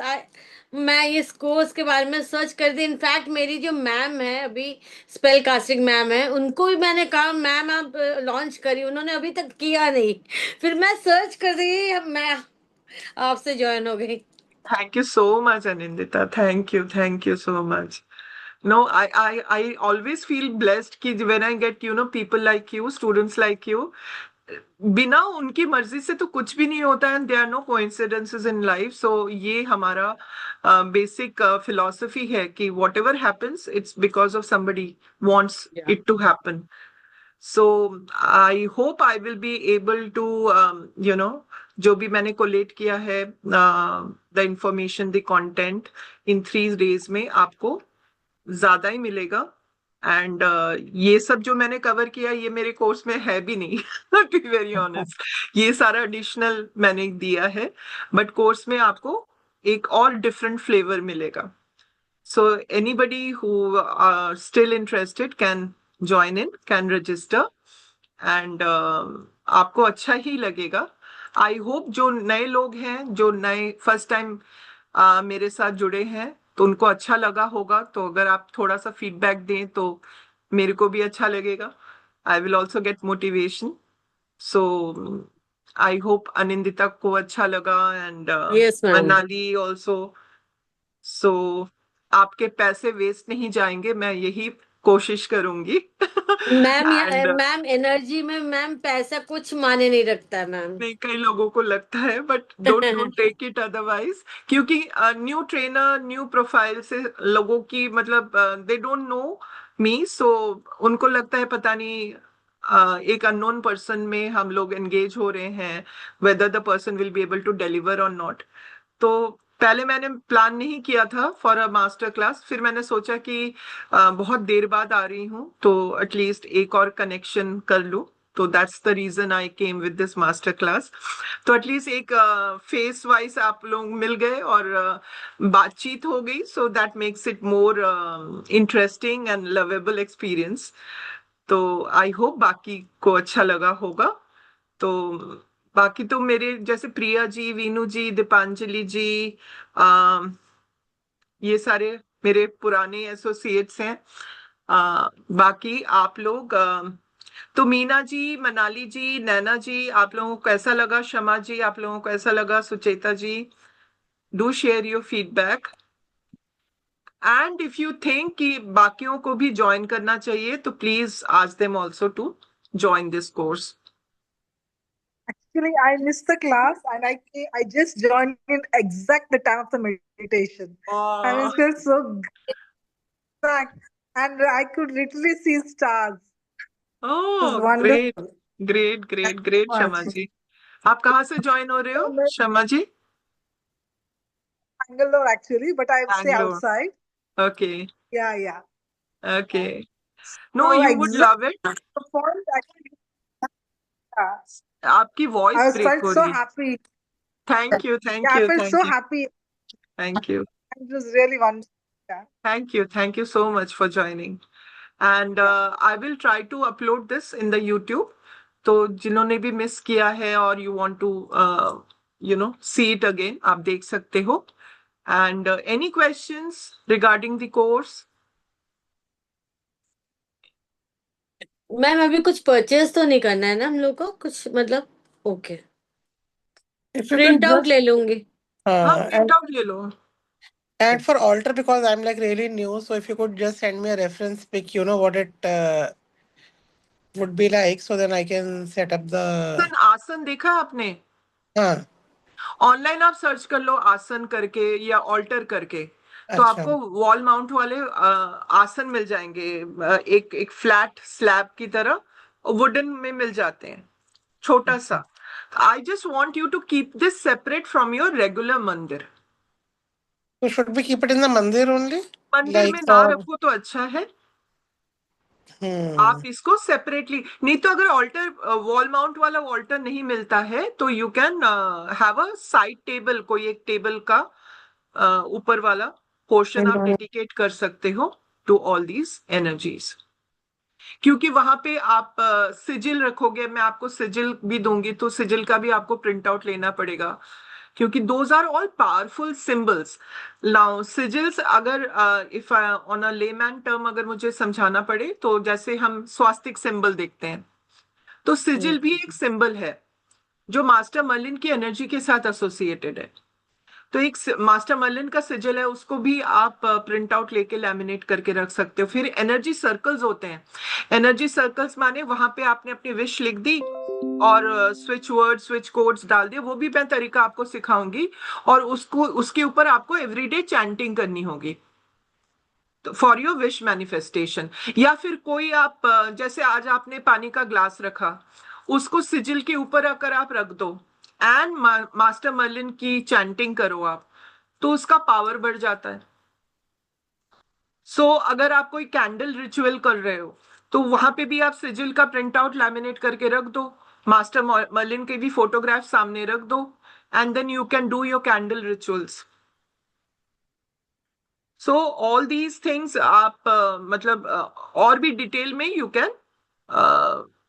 मैं इस कोर्स के बारे में सर्च कर दी। इनफैक्ट मेरी जो मैम है अभी, स्पेल कास्टिंग मैम है, उनको भी मैंने कहा मैम आप लॉन्च करिए, उन्होंने अभी तक किया नहीं। फिर मैं सर्च कर दी, मैं आपसे ज्वाइन हो गई। Thank you so much, Anindita. Thank you so much. No, I always feel blessed कि when I get, people like you, students like you, बिना उनकी मर्जी से तो कुछ भी नहीं होता है, and there are no coincidences in life. So ये हमारा basic philosophy है कि whatever happens, it's because of somebody wants it to happen. So I hope I will be able to, जो भी मैंने कोलेट किया है, the information, the content in 3 days में आपको ज्यादा ही मिलेगा। एंड ये सब जो मैंने कवर किया, ये मेरे कोर्स में है भी नहीं, टू बी वेरी ऑनेस्ट। ये सारा एडिशनल मैंने दिया है, बट कोर्स में आपको एक और डिफरेंट फ्लेवर मिलेगा। So anybody who are still interested can join in, can register, and आपको अच्छा ही लगेगा। आई होप जो नए लोग हैं, जो नए फर्स्ट टाइम मेरे साथ जुड़े हैं, तो उनको अच्छा लगा होगा। तो अगर आप थोड़ा सा फीडबैक दें तो मेरे को भी अच्छा लगेगा। I will also get motivation. So I hope Anindita को अच्छा लगा, and yes ma'am. Manali also. So आपके पैसे वेस्ट नहीं जाएंगे, मैं यही कोशिश करूंगी। मैम एंड मैम एनर्जी में मैम पैसा कुछ माने नहीं रखता है मैम। नहीं, कई लोगों को लगता है, but don't take it otherwise, क्योंकि न्यू ट्रेनर, न्यू प्रोफाइल से लोगों की, मतलब दे डोंट नो मी, सो उनको लगता है पता नहीं एक अननोन पर्सन में हम लोग एंगेज हो रहे हैं, whether the person will be able to deliver or not. तो पहले मैंने प्लान नहीं किया था फॉर अ मास्टर क्लास, फिर मैंने सोचा कि बहुत देर बाद आ रही हूँ तो एटलीस्ट एक और कनेक्शन कर लूँ, तो that's the reason I came with this master class. तो एटलीस्ट एक फेस वाइज आप लोग मिल गए और बातचीत हो गई, so that makes it more interesting and lovable experience. तो आई होप बाकी को अच्छा लगा होगा। तो बाकी तो मेरे जैसे प्रिया जी, वीनू जी, दीपांजलि जी, ये सारे मेरे पुराने एसोसिएट्स हैं। बाकी आप लोग, तो मीना जी, मनाली जी, नैना जी, आप लोगों को कैसा लगा? शमा जी, आप लोगों को कैसा लगा? Sucheta ji, do share your feedback. And if you think कि बाकियों को भी ज्वाइन करना चाहिए, तो please ask them also to join this course. Actually, I missed the class and I just joined in exact the time of the meditation. And it felt so good. And I could literally see stars. Oh, wonderful. great, शमा जी। आप कहाँ से join हो रहे हो, शमा जी? Bangalore actually, but I would say Bangalore. outside. Okay. Yeah. Okay. No, So you would love it. the point actually, Yeah. आपकी voice I break felt हो so रही है. happy. Thank you, Yeah, thank I you, felt thank so you, happy. Thank you, It was really wonderful. Yeah. thank you so much for joining. And Yeah. I will try to upload this in the YouTube. तो जिन्होंने भी miss किया है और you want to see it again, आप देख सकते हो. And any questions regarding the course? Ma'am अभी कुछ परचेज तो नहीं करना है ना हम लोग को कुछ, मतलब okay, If you print could out just, ले लूंगी. हाँ, and प्रिंट आउट ले लो. for altar, because I'm like really new, so if you could just send me a reference pic, what it would be like, so then I can set up the. आसन देखा है आपने? हाँ. Online आप search कर लो आसन करके या ऑल्टर करके, तो अच्छा. आपको वॉल माउंट वाले आसन मिल जाएंगे. एक फ्लैट स्लैब की तरह वुडन में मिल जाते हैं, छोटा सा. I just want you to keep this separate from your regular mandir. So should we keep it in the mandir only? मंदिर में ना रखो तो अच्छा है. आप इसको सेपरेटली, नहीं तो अगर ऑल्टर वॉल माउंट वाला ऑल्टर नहीं मिलता है तो you can have a side table, कोई एक टेबल का ऊपर वाला पोर्शन आप डेडिकेट कर सकते हो टू ऑल दीज एनर्जीज. क्योंकि वहां पे आप सिजिल रखोगे, मैं आपको सिजिल भी दूंगी, तो सिजिल का भी आपको प्रिंट आउट लेना पड़ेगा, क्योंकि those are all powerful symbols. Now sigils, अगर if on a layman term अगर मुझे समझाना पड़े, तो जैसे हम स्वास्तिक सिंबल देखते हैं, तो सिजिल भी एक सिंबल है जो मास्टर मर्लिन की एनर्जी के साथ एसोसिएटेड है. तो एक मास्टर मर्लिन का सिजिल है, उसको भी आप प्रिंट आउट लेके लैमिनेट करके रख सकते हो. फिर एनर्जी सर्कल्स होते हैं. एनर्जी सर्कल्स माने वहां पे आपने अपनी विश लिख दी और स्विच वर्ड स्विच कोड्स डाल दिए. वो भी मैं तरीका आपको सिखाऊंगी, और उसके ऊपर आपको एवरीडे चैंटिंग करनी होगी फॉर योर विश मैनिफेस्टेशन. या फिर कोई आप जैसे आज आपने पानी का ग्लास रखा, उसको सिजिल के ऊपर अगर आप रख दो एंड मास्टर मर्लिन की चैंटिंग करो आप, तो उसका पावर बढ़ जाता है. सो अगर आप कोई कैंडल रिचुअल कर रहे हो, तो वहां पे भी आप सिजिल का प्रिंट आउट लैमिनेट करके रख दो, मास्टर मर्लिन के भी फोटोग्राफ सामने रख दो, and then you can do your candle rituals. So all these things आप मतलब और भी डिटेल में you can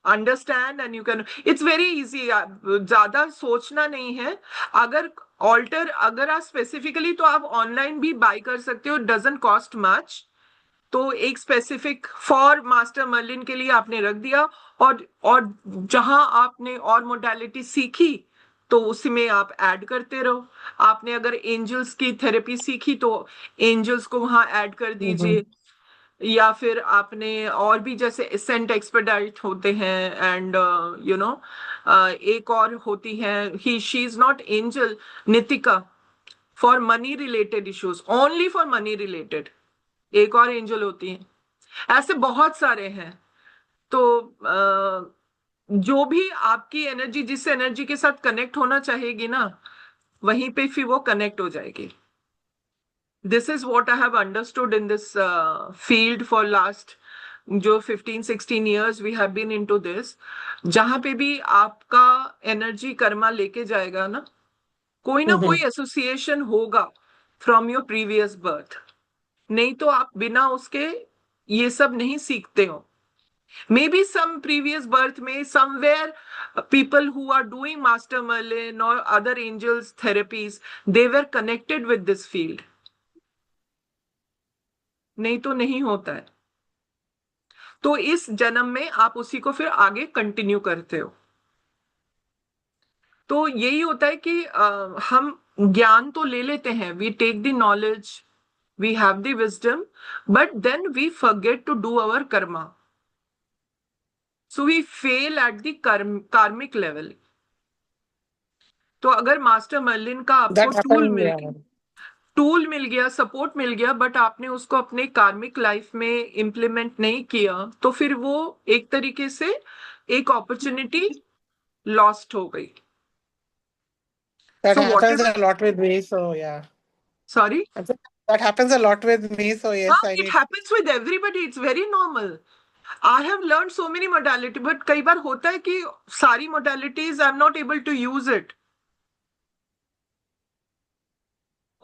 understand and you can, it's very easy. ज्यादा सोचना नहीं है. अगर ऑल्टर अगर आप स्पेसिफिकली, तो आप ऑनलाइन भी बाय कर सकते हो, डजंट कॉस्ट मच. तो एक स्पेसिफिक फॉर मास्टर मर्लिन के लिए आपने रख दिया, और जहां आपने और मोडालिटी सीखी तो उसी में आप ऐड करते रहो. आपने अगर एंजल्स की थेरेपी सीखी तो एंजल्स को वहां ऐड कर दीजिए. या फिर आपने और भी जैसे एसेंट एक्सपेडाइट होते हैं, एंड एक और होती है, he she is not angel, Nitika, for money related issues, only for money related एक और एंजल होती है. ऐसे बहुत सारे हैं. तो जो भी आपकी एनर्जी, जिस एनर्जी के साथ कनेक्ट होना चाहेगी ना, वहीं पे फिर वो कनेक्ट हो जाएगी. This is what I have understood in this field for last जो 15-16 years we have been into this. जहां पे भी आपका एनर्जी कर्मा लेके जाएगा ना, कोई ना कोई एसोसिएशन होगा फ्रॉम योर प्रीवियस बर्थ. नहीं तो आप बिना उसके ये सब नहीं सीखते हो. Maybe some previous birth में somewhere people who are doing Master Merlin or other angels therapies, they were connected with this field. नहीं तो नहीं होता है. तो इस जन्म में आप उसी को फिर आगे कंटिन्यू करते हो. तो यही होता है कि हम ज्ञान तो ले लेते हैं, we take the knowledge, we have the wisdom, but then we forget to do our karma. So we fail at the karmic level. तो अगर मास्टर मर्लिन का आपको टूल मिल गया, सपोर्ट मिल गया, बट आपने उसको अपने कार्मिक लाइफ में इम्प्लीमेंट नहीं किया, तो फिर वो एक तरीके से एक अपॉर्चुनिटी लॉस्ट हो गई. That happens a lot with me, so yeah. Sorry? That happens a lot with me, so yes, I it need. happens with everybody. It's very normal. I have learned so many modality, but कई बार होता है कि सारी modalities I'm not able to use it.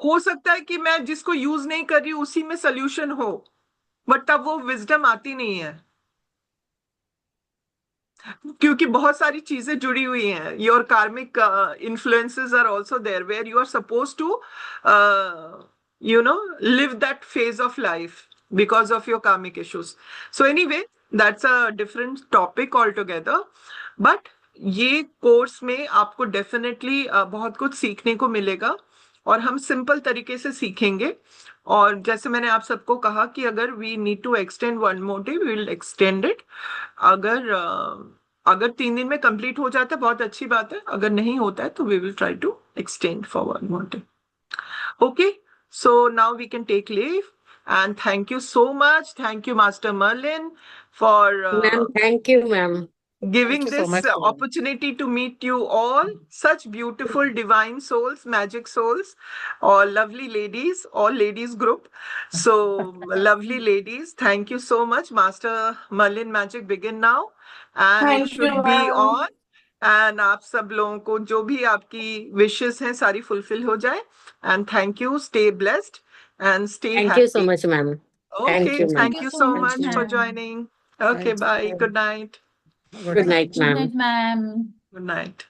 हो सकता है कि मैं जिसको यूज नहीं कर रही हूँ उसी में सोल्यूशन हो, बट तब वो विजडम आती नहीं है, क्योंकि बहुत सारी चीजें जुड़ी हुई हैं. Your karmic influences are also there where you are suppose to live that phase of life because of your karmic issues. So anyway, that's a different topic altogether. But ये कोर्स में आपको डेफिनेटली बहुत कुछ सीखने को मिलेगा और हम सिंपल तरीके से सीखेंगे. और जैसे मैंने आप सबको कहा कि अगर we need to extend one more day, we will extend it. अगर 3 दिन में कंप्लीट हो जाता है बहुत अच्छी बात है, अगर नहीं होता है तो we will try to extend for one more day. Okay, so now we can take leave, and thank you so much. Thank you, Master Merlin, for Ma'am, thank you, ma'am. giving Thank you so this much, ma'am. opportunity to meet you all, such beautiful divine souls, magic souls, all lovely ladies, all ladies group. So lovely ladies, thank you so much. Master Merlin magic begin now, and it Thank should you, be ma'am. on. And आप सब लोगों को जो भी आपकी wishes हैं सारी fulfill हो जाए. And thank you, stay blessed and stay Thank happy. you so much, ma'am. Okay, Thank you, ma'am. thank you so much for ma'am. joining. Okay, Thanks, bye. ma'am. Good night. Good Good night. night, Good ma'am. night, ma'am. Good night.